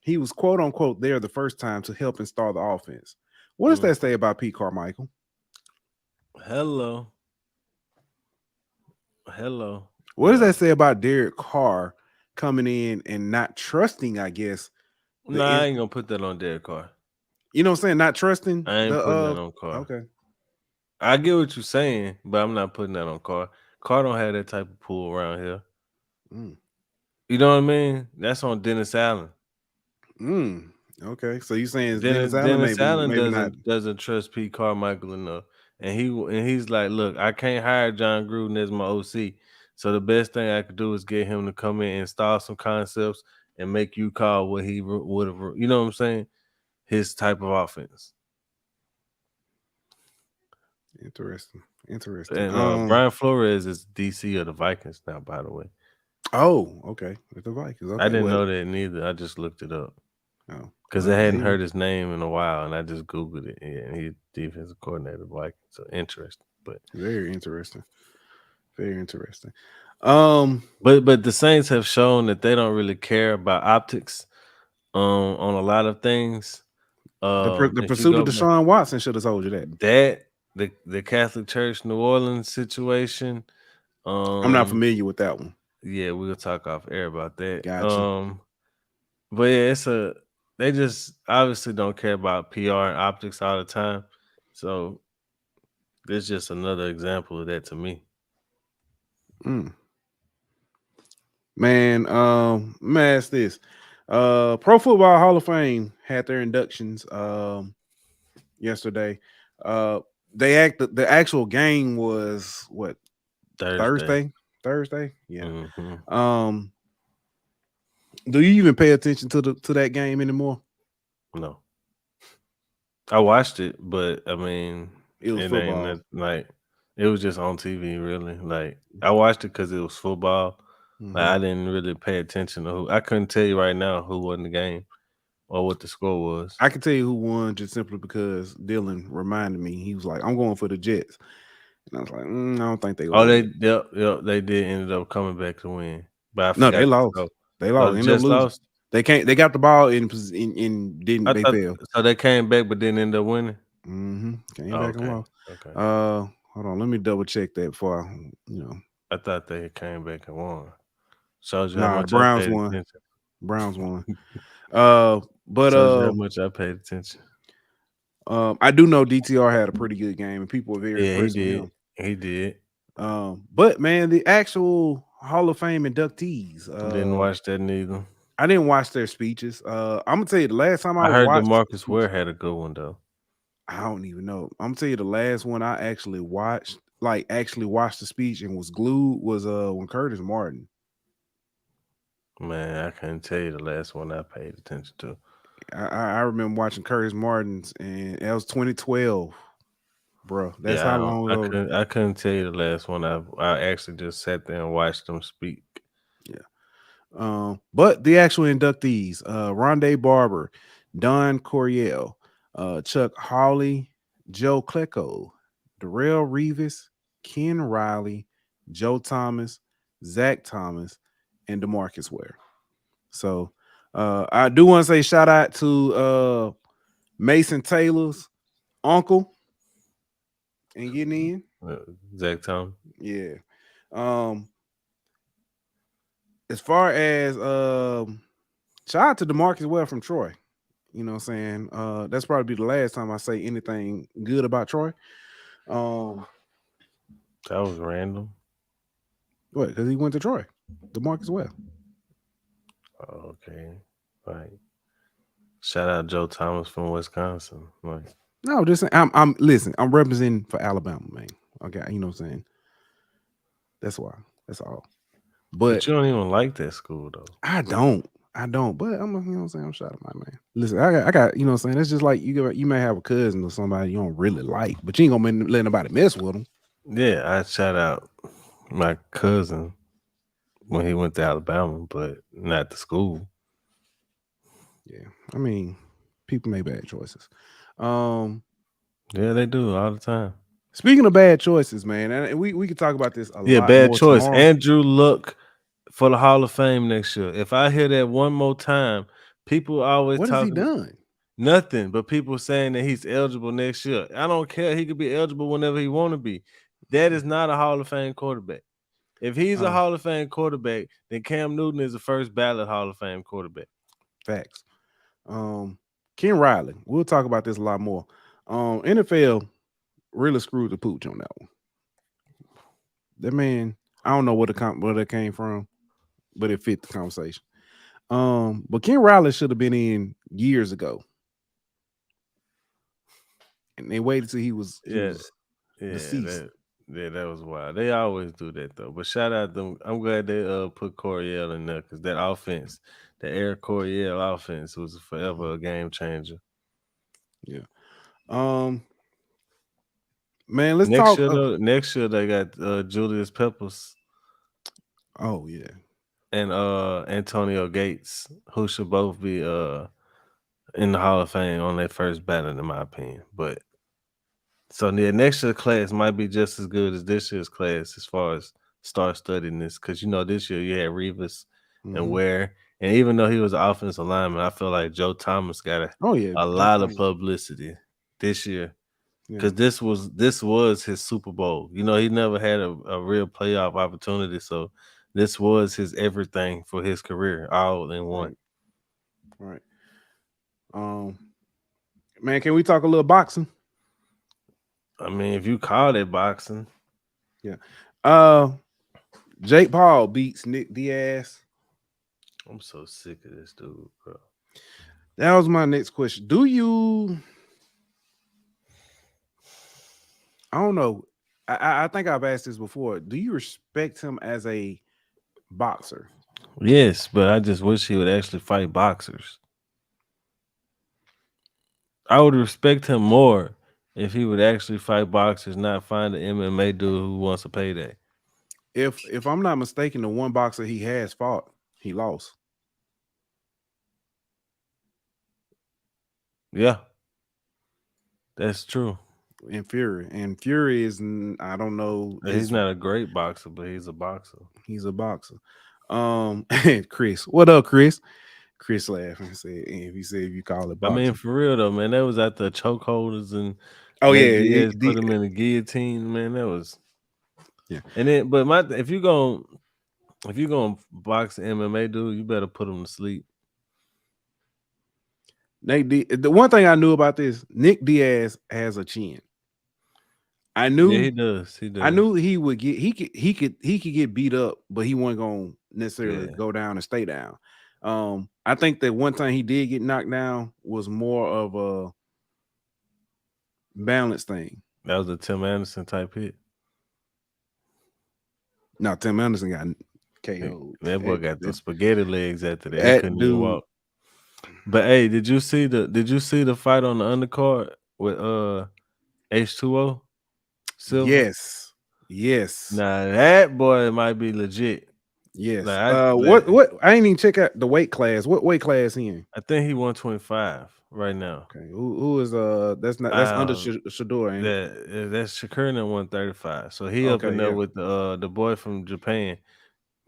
He was quote unquote there the first time to help install the offense. What does that say about Pete Carmichael? Hello. What does that say about Derek Carr coming in and not trusting, I guess? I ain't gonna put that on Derek Carr. You know what I'm saying? Not trusting. I ain't putting that on Carr. Okay. I get what you're saying, but I'm not putting that on Carr. Carr don't have that type of pull around here. You know what I mean? That's on Dennis Allen. Okay. So you saying Dennis Allen maybe doesn't trust Pete Carmichael enough. And he's like, look, I can't hire John Gruden as my OC. So the best thing I could do is get him to come in and install some concepts and make you call what he would have, you know what I'm saying? His type of offense. Interesting. And Brian Flores is DC of the Vikings now, by the way. Oh, okay. With the Vikings. Okay. I didn't know that neither. I just looked it up. Oh. Because I hadn't heard his name in a while, and I just Googled it. Yeah, he's defensive coordinator of Vikings. So interesting. But very interesting. Very interesting. But the Saints have shown that they don't really care about optics on a lot of things. The pursuit of Deshaun Watson should have told you that. The Catholic Church New Orleans situation. I'm not familiar with that one. Yeah, we'll talk off air about that. Gotcha. But yeah, they just obviously don't care about PR and optics all the time. So it's just another example of that to me. Man, let me ask this. Pro Football Hall of Fame had their inductions yesterday. The actual game was what? Thursday? Yeah. Mm-hmm. Do you even pay attention to that game anymore? No. I watched it, but I mean, it was football. It was just on TV, really. Like, I watched it because it was football. Like, I didn't really pay attention to who. I couldn't tell you right now who won the game or what the score was. I can tell you who won just simply because Dylan reminded me. He was like, "I'm going for the Jets," and I was like, "I don't think they." They did end up coming back to win, but no, they lost. They lost. Just lost. They can't. They got the ball in didn't. They failed. So they came back, but didn't end up winning. Came back and lost. Okay. Hold on. Let me double check that before I thought they came back and won. Shows you how Nah, the much I Browns paid won. attention. Browns won. But Shows you how much I paid attention. I do know DTR had a pretty good game, and people were very Yeah, he impressed with did. him. He did. But man, the actual Hall of Fame inductees, Didn't watch that neither. I didn't watch their speeches. I'm gonna tell you the last time I heard watched DeMarcus Ware had a good one though. I don't even know. I'm gonna tell you the last one I actually watched, like actually watched the speech and was glued, was when Curtis Martin. Man, I couldn't tell you the last one I paid attention to. I remember watching Curtis Martin's, and that was 2012, bro. That's how long ago. I couldn't tell you the last one. I actually just sat there and watched them speak. Yeah. But the actual inductees: Rondé Barber, Don Coryell, Chuck Hawley, Joe Klecko, Darrell Revis, Ken Riley, Joe Thomas, Zach Thomas, and DeMarcus Ware. So I do want to say shout out to Mason Taylor's uncle and getting in. Zach Thomas. Yeah. As far as shout out to DeMarcus Ware from Troy. You know what I'm saying? That's probably the last time I say anything good about Troy. That was random. What? Because he went to Troy. DeMarcus Ware. Okay. Right. Shout out Joe Thomas from Wisconsin. Like, no, just I'm listen, I'm representing for Alabama, man. Okay, you know what I'm saying? That's why. That's all. But you don't even like that school though. I don't. But I'm, you know what I'm saying? I'm shout out my man. Listen, I got, you know what I'm saying? It's just like you may have a cousin or somebody you don't really like, but you ain't gonna let nobody mess with them. Yeah, I shout out my cousin when he went to Alabama, but not the school. Yeah, I mean, people make bad choices. Yeah, they do all the time. Speaking of bad choices, man, and we could talk about this a lot. Yeah, bad more choice. tomorrow. Andrew Luck for the Hall of Fame next year. If I hear that one more time, people always what has he done? Nothing, but people saying that he's eligible next year. I don't care. He could be eligible whenever he want to be. That is not a Hall of Fame quarterback. If he's a Hall of Fame quarterback, then Cam Newton is the first ballot Hall of Fame quarterback. Facts. Ken Riley. We'll talk about this a lot more. NFL really screwed the pooch on that one. That man, I don't know where that came from, but it fit the conversation. But Ken Riley should have been in years ago. And they waited till he was deceased. That was wild. They always do that though. But shout out them. I'm glad they put Coryell in there because that offense, the Air Coryell offense, was forever a game changer. Yeah. Man, let's talk. Next year they got Julius Peppers. Oh yeah. And Antonio Gates, who should both be in the Hall of Fame on their first ballot, in my opinion. But so the next year's class might be just as good as this year's class as far as start studying this, because this year you had Revis and Ware, and even though he was an offensive lineman, I feel like Joe Thomas got a lot of publicity this year because this was his Super Bowl. He never had a real playoff opportunity, so this was his everything for his career, all in one. Right. Man, can we talk a little boxing? I mean, if you call it boxing. Yeah. Jake Paul beats Nate Diaz. I'm so sick of this dude, bro. That was my next question. I don't know. I think I've asked this before. Do you respect him as a boxer? Yes, but I just wish he would actually fight boxers. I would respect him more if he would actually fight boxers, not find an MMA dude who wants a payday. If I'm not mistaken, the one boxer he has fought, he lost. Yeah, that's true. And Fury is, I don't know. He's not a great boxer, but he's a boxer. He's a boxer. Chris, what up, Chris? Chris laughed and said, if you call it boxing. I mean, for real though, man, that was at the chokeholders and Diaz put him in the guillotine, man. That was Yeah. And then, but if you gonna box MMA, dude, you better put him to sleep. The one thing I knew about this, Nick Diaz has a chin. I knew Yeah, he does. He does. I knew he would get he could get beat up, but he wasn't gonna necessarily go down and stay down. I think that one time he did get knocked down was more of a balance thing. That was a Tim Anderson type hit. No, Tim Anderson got KO'd. That boy got the spaghetti legs after that. He couldn't even walk. But hey, did you see the fight on the undercard with H2O? Silver? Yes. Now that boy might be legit. Yes. Like, what I ain't even check out the weight class. What weight class he in? I think he 125 right now. Okay. Who is that's under Shador, ain't it? That's Shakur at 135. So he up in there with the boy from Japan.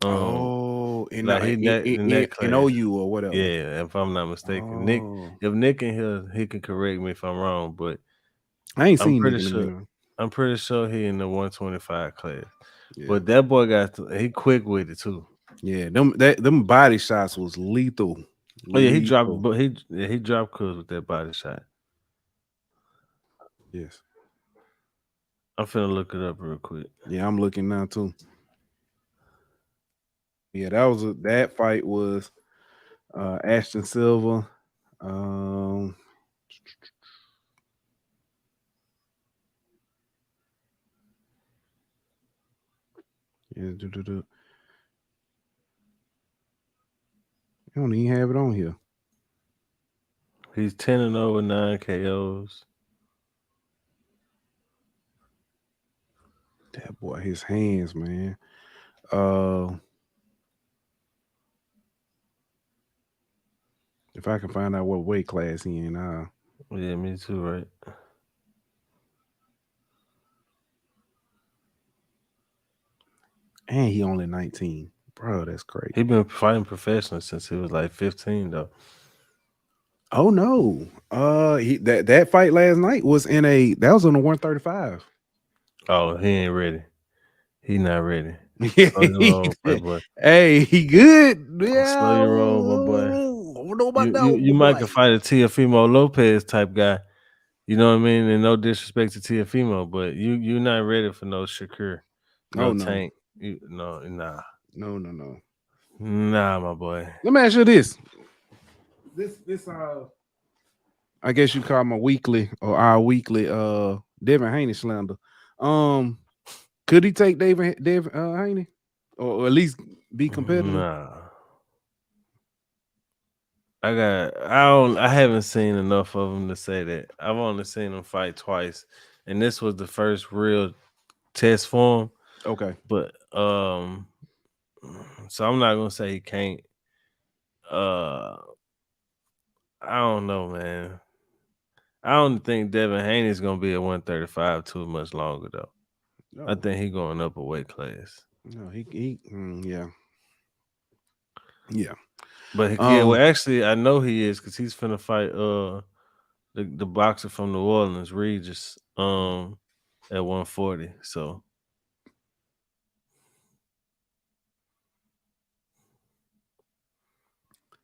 In OU or whatever. Yeah, if I'm not mistaken. Nick, if Nick in here, he can correct me if I'm wrong, but I ain't seen pretty Nick sure. I'm pretty sure he in the 125 class. Yeah. But that boy he quick with it too. Yeah, them body shots was lethal. Oh yeah, he dropped, but he dropped Kuz with that body shot. Yes. I'm finna look it up real quick. Yeah, I'm looking now too. Yeah, that fight was Ashton Silva. Yeah, You don't even have it on here. He's 10-0 with 9 KOs. That boy, his hands, man. If I can find out what weight class he in, yeah, me too, right? And he only 19. Bro, that's crazy. He been fighting professionally since he was like 15, though. Oh no. That fight last night was on the 135. Oh, he ain't ready. He not ready. Hey, he good. Yeah. Slow your roll, my boy. You might can fight a Teofimo Lopez type guy. You know what I mean? And no disrespect to Teofimo, but you're not ready for no Shakur. No Tank. Nah. No. Nah, my boy. Let me ask you this. This I guess you call my weekly or our weekly Devin Haney slander. Could he take Devin Haney? Or at least be competitive? Nah. I haven't seen enough of him to say that. I've only seen him fight twice, and this was the first real test for him. Okay. But so I'm not gonna say he can't. I don't know, man. I don't think Devin Haney's gonna be at 135 too much longer though. No. I think he's going up a weight class. No, yeah. But well, actually, I know he is because he's finna fight the boxer from New Orleans, Regis, at 140. So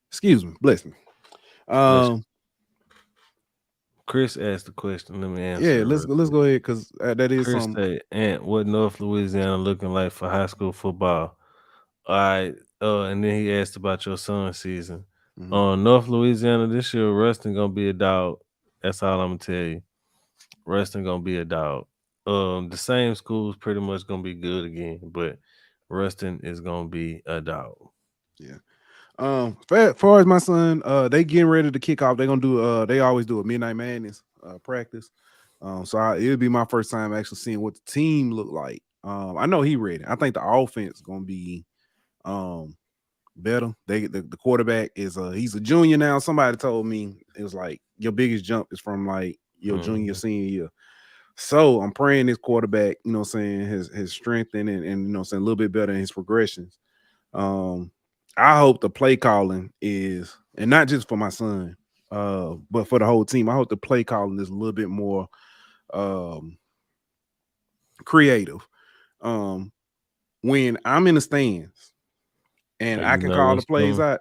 excuse me, bless me. Chris asked the question. Let me answer. Yeah, let's go ahead because that is Chris something. And what North Louisiana looking like for high school football? All right. And then he asked about your son's season. North Louisiana this year, Rustin gonna be a dog. That's all I'm gonna tell you. Rustin gonna be a dog. The same school's pretty much gonna be good again, but Rustin is gonna be a dog. Yeah. As far as my son, they getting ready to kick off. They're gonna do they always do a Midnight Madness practice. So it'll be my first time actually seeing what the team look like. I know he ready. I think the offense gonna be better. The quarterback is he's a junior now. Somebody told me it was like your biggest jump is from like your junior senior year. So I'm praying this quarterback, you know what I'm saying, his strengthened and you know what I'm saying, a little bit better in his progressions. I hope the play calling is, and not just for my son, but for the whole team. I hope the play calling is a little bit more creative. When I'm in the stands and I can call the plays out,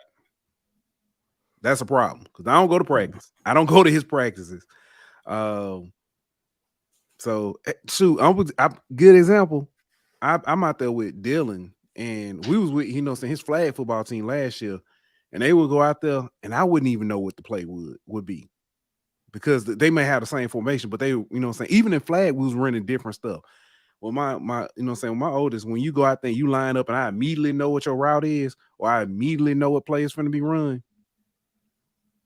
that's a problem because I don't go to practice. I don't go to his practices. So shoot, I'm good example. I'm out there with Dylan, and we was with his flag football team last year, and they would go out there, and I wouldn't even know what the play would be because they may have the same formation, but they, even in flag we was running different stuff. Well, my my oldest, when you go out there, you line up, and I immediately know what your route is, or I immediately know what play is going to be run.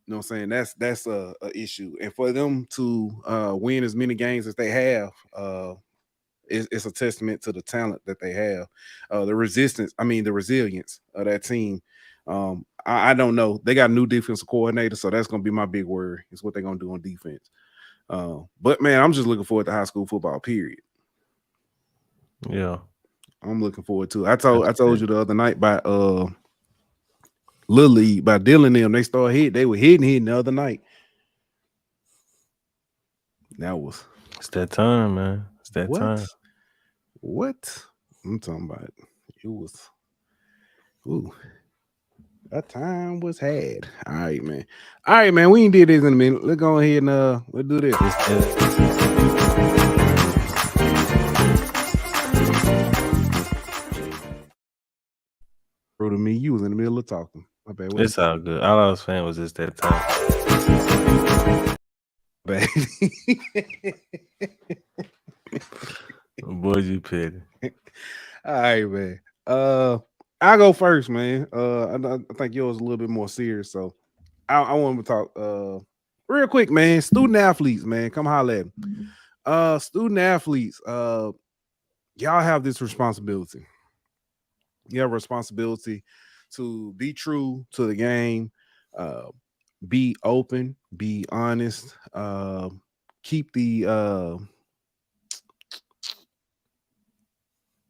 You know what I'm saying? That's a issue. And for them to win as many games as they have, it's a testament to the talent that they have, the resilience of that team. I don't know. They got a new defensive coordinator, so that's going to be my big worry. Is what they're going to do on defense. But man, I'm just looking forward to high school football. Period. Yeah, I'm looking forward to it. I told you the other night by Little League, by Dylan them. They started hitting. They were hitting the other night. It's that time, man. It's that time. What? I'm talking about it was. Ooh. That time was had. All right, man. We ain't did this in a minute. Let's go ahead and let's do this. Bro, to me, you was in the middle of talking. My bad. It's all good. All I was saying was just that time. Bad. Boy, you petty. All right, man. I'll go first, man. I think yours is a little bit more serious, so I want to talk real quick, man. Student athletes, man, come holler at them. Student athletes, y'all have this responsibility. You have a responsibility to be true to the game, be open, be honest, keep the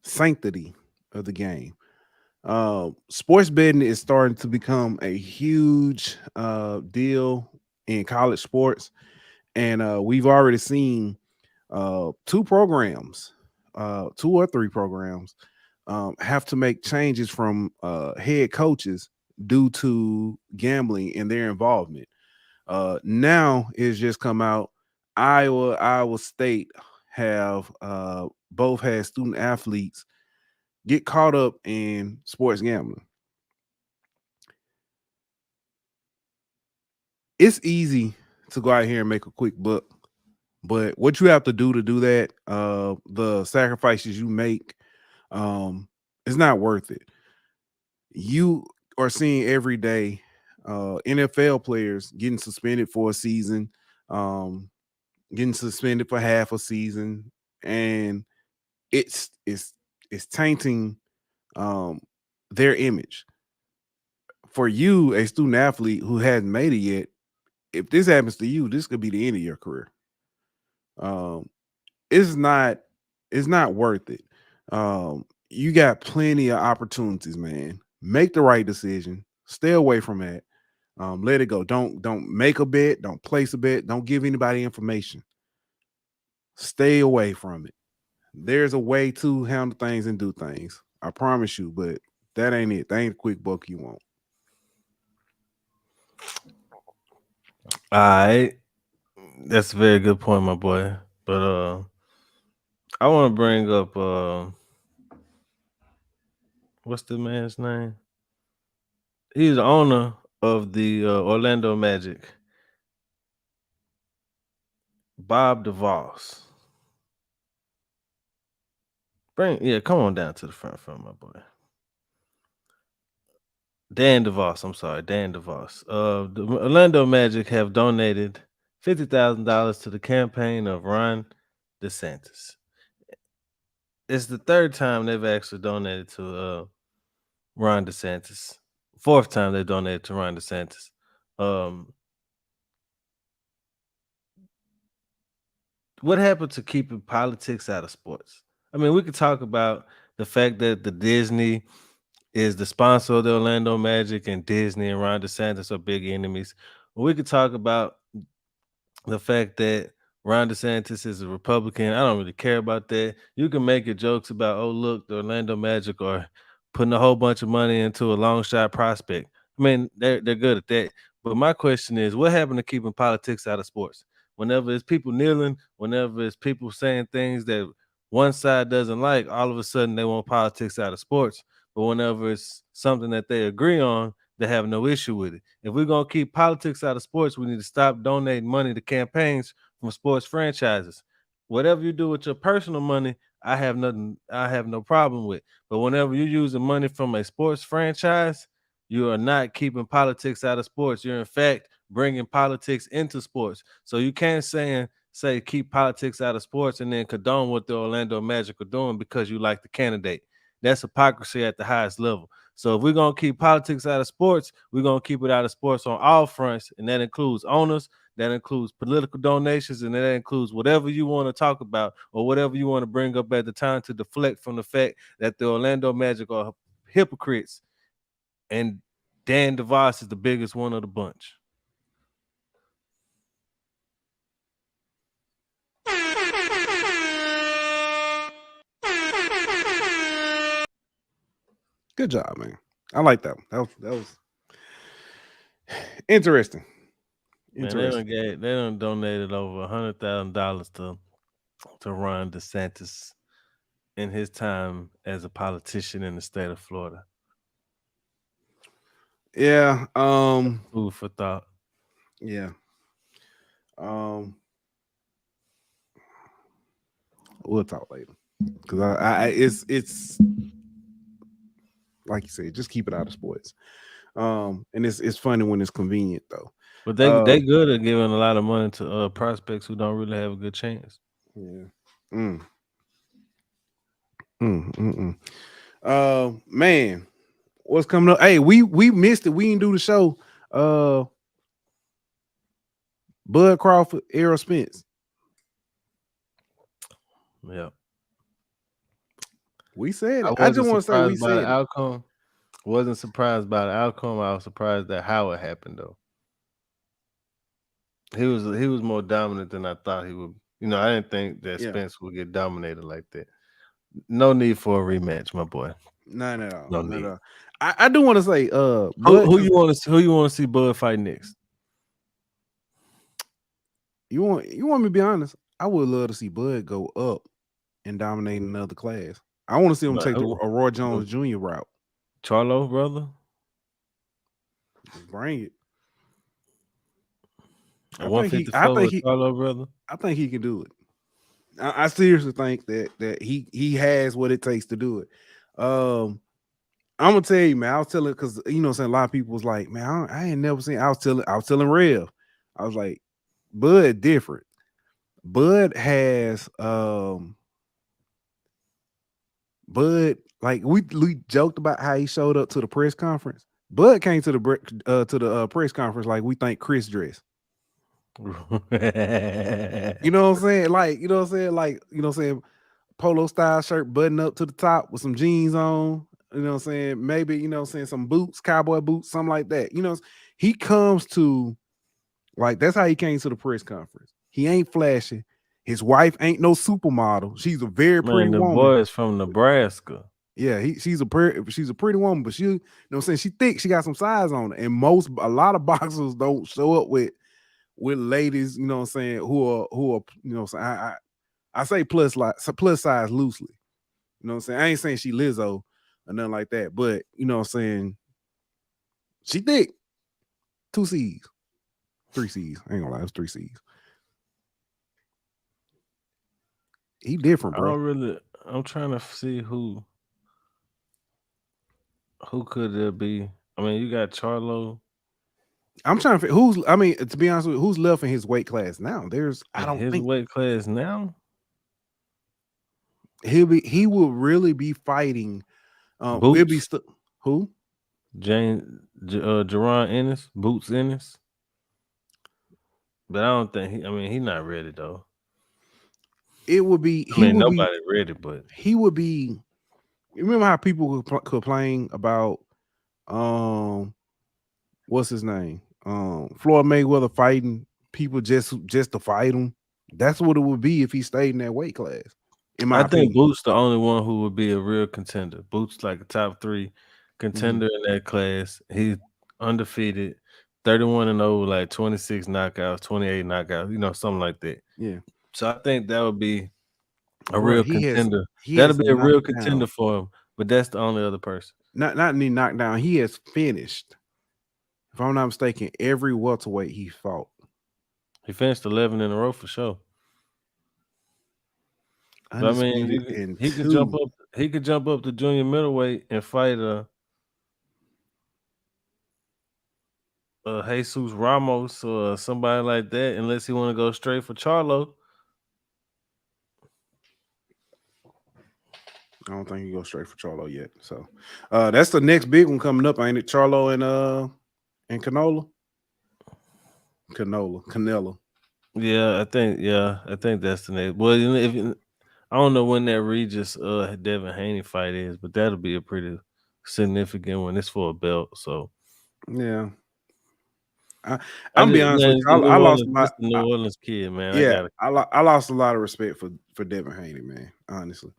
sanctity of the game. Sports betting is starting to become a huge deal in college sports, and we've already seen two or three programs have to make changes from head coaches due to gambling and their involvement. Now it's just come out. Iowa State have both had student athletes get caught up in sports gambling. It's easy to go out here and make a quick buck, but what you have to do that, the sacrifices you make, it's not worth it. You are seeing every day NFL players getting suspended for a season, getting suspended for half a season, and it's tainting their image. For you, a student athlete who hasn't made it yet, if this happens to you, this could be the end of your career. It's not worth it. You got plenty of opportunities, man. Make the right decision. Stay away from that. Let it go. Don't make a bet. Don't place a bet. Don't give anybody information. Stay away from it. There's a way to handle things and do things. I promise you, but that ain't it. That ain't a quick buck you want. All right. That's a very good point, my boy. But I want to bring up what's the man's name? He's the owner of the Orlando Magic, Bob DeVos. Come on down to the front, my boy. Dan DeVos. I'm sorry, Dan DeVos. The Orlando Magic have donated $50,000 to the campaign of Ron DeSantis. It's the third time they've actually donated to Ron DeSantis. Fourth time they donated to Ron DeSantis. What happened to keeping politics out of sports? I mean, we could talk about the fact that the Disney is the sponsor of the Orlando Magic, and Disney and Ron DeSantis are big enemies. We could talk about the fact that Ron DeSantis is a Republican. I don't really care about that. You can make your jokes about, oh, look, the Orlando Magic are putting a whole bunch of money into a long shot prospect. I mean, they're good at that. But my question is, what happened to keeping politics out of sports? Whenever it's people kneeling, whenever it's people saying things that one side doesn't like, all of a sudden they want politics out of sports. But whenever it's something that they agree on, they have no issue with it. If we're going to keep politics out of sports, we need to stop donating money to campaigns from sports franchises. Whatever you do with your personal money, I have no problem with. But whenever you're using money from a sports franchise, you are not keeping politics out of sports. You're in fact bringing politics into sports. So you can't say keep politics out of sports and then condone what the Orlando Magic are doing because you like the candidate. That's hypocrisy at the highest level. So if we're going to keep politics out of sports, we're going to keep it out of sports on all fronts, and that includes owners, that includes political donations, and that includes whatever you want to talk about or whatever you want to bring up at the time to deflect from the fact that the Orlando Magic are hypocrites, and Dan DeVos is the biggest one of the bunch. Good job, man. I like that one. That was interesting. Man, they done donated over $100,000 to Ron DeSantis in his time as a politician in the state of Florida. Yeah. Food for thought. Yeah. We'll talk later. Because it's like you said, just keep it out of sports. And it's funny when it's convenient though. But they good at giving a lot of money to prospects who don't really have a good chance. Yeah. Man, what's coming up? Hey, we missed it. We didn't do the show. Bud Crawford, Errol Spence. Yeah. We said it. I just want to say we said the outcome. Wasn't surprised by the outcome. I was surprised at how it happened though. He was more dominant than I thought he would. You know, I didn't think that Spence would get dominated like that. No need for a rematch, my boy. Not at all. No need. I do want to say, who you want to see Bud fight next? You want me to be honest? I would love to see Bud go up and dominate another class. I want to see him take a Roy Jones Jr. route. Charlo, brother. Just bring it. 154 with Charlo, brother. I think he can do it. I seriously think that he has what it takes to do it. I'm gonna tell you, man. I was telling, because you know, saying a lot of people was like, man, I ain't never seen. I was telling Rev, I was like, Bud different. Bud has Bud, like we joked about how he showed up to the press conference. Bud came to the press conference like we think Chris dressed. You know what I'm saying? Like, you know what I'm saying? Like, you know what I'm saying? Polo style shirt button up to the top with some jeans on. You know what I'm saying? Maybe, you know what I'm saying, some boots, cowboy boots, something like that. You know, he comes to, like, that's how he came to the press conference. He ain't flashy. His wife ain't no supermodel. She's a very pretty woman. The boy is from Nebraska. Yeah, she's a pretty woman, but she, you know what I'm saying, she thick, she got some size on her. And a lot of boxers don't show up with ladies, you know what I'm saying, who are you know what I'm saying, I say plus size loosely. You know what I'm saying? I ain't saying she Lizzo or nothing like that, but you know what I'm saying, she thick. 2 C's. 3 C's. I ain't gonna lie, it's 3 C's. He different, bro. I'm trying to see who could there be. I mean, you got Charlo. I'm trying to figure to be honest with you, who's left in his weight class now? His weight class now. He will really be fighting. Boots? Who? Jerron Ennis, Boots Ennis. But I don't think he's not ready though. It would be. Nobody ready, but he would be. Remember how people would complain about what's his name? Floyd Mayweather fighting people just to fight him. That's what it would be if he stayed in that weight class. In my I think opinion. Boots the only one who would be a real contender. Boots like a top 3 contender in that class. He's undefeated, 31-0, like 26 knockouts, 28 knockouts, something like that. Yeah. So I think that would be a Bruh, real he contender. has That'll be a real knocked contender down. for him. But that's the only other person. Not any knockdown. He has finished. If I'm not mistaken, every welterweight he fought. He finished 11 in a row for sure. But I mean, he could jump up. He could jump up to junior middleweight and fight Jesus Ramos or somebody like that, unless he want to go straight for Charlo. I don't think he goes straight for Charlo yet. So that's the next big one coming up, ain't it? Charlo and Canelo. Canelo. Yeah, I think that's the next. Well, I don't know when that Regis Devin Haney fight is, but that'll be a pretty significant one. It's for a belt, so yeah. I'm be honest with you. I lost my New Orleans kid, man. Yeah, I lost a lot of respect for Devin Haney, man. Honestly,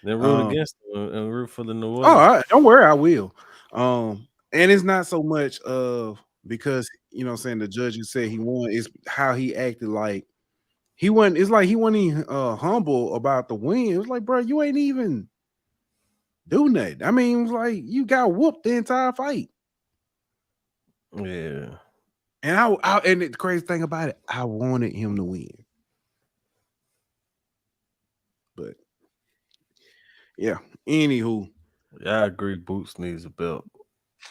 then root against him and root for the New Orleans. Oh, don't worry, I will. And it's not so much because the judges said he won. It's how he acted like he wasn't. It's like he wasn't even humble about the win. It was like, bro, you ain't even do nothing. I mean, it was like you got whooped the entire fight. Yeah. And and the crazy thing about it, I wanted him to win. But yeah, anywho. Yeah, I agree. Boots needs a belt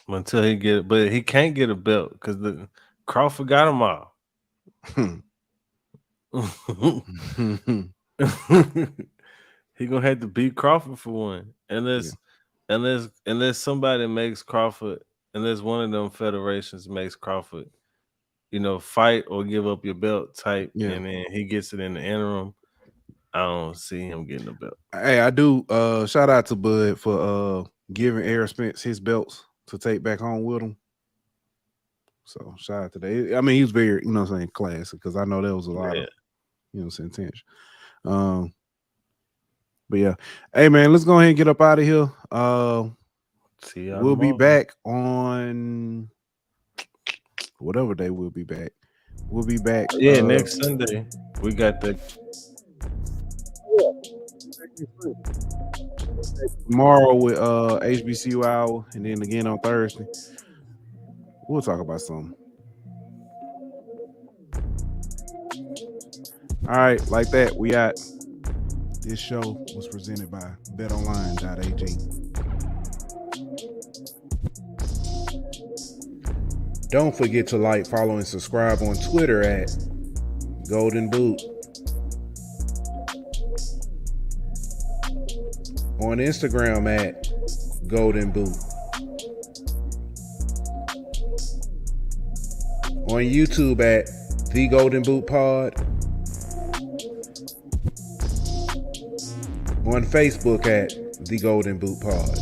until he get it, but he can't get a belt because the Crawford got him all. He gonna have to beat Crawford for one, unless somebody makes Crawford, unless one of them federations makes Crawford, fight or give up your belt type, and then he gets it in the interim. I don't see him getting a belt. Hey, I do. Shout out to Bud for giving Aaron Spence his belts to take back home with him. So shout out to that. I mean, he was very, classic because I know there was a lot of, tension. But yeah, hey man, let's go ahead and get up out of here. See y'all we'll tomorrow. be back on whatever day we'll be back. We'll be back. Yeah, next Sunday we got the. Tomorrow with HBCU hour, and then again on Thursday. We'll talk about something. All right, like that, we out. This show was presented by betonline.ag. Don't forget to like, follow, and subscribe on Twitter at Golden Boot. On Instagram at Golden Boot. On YouTube at The Golden Boot Pod. On Facebook at The Golden Boot Pod.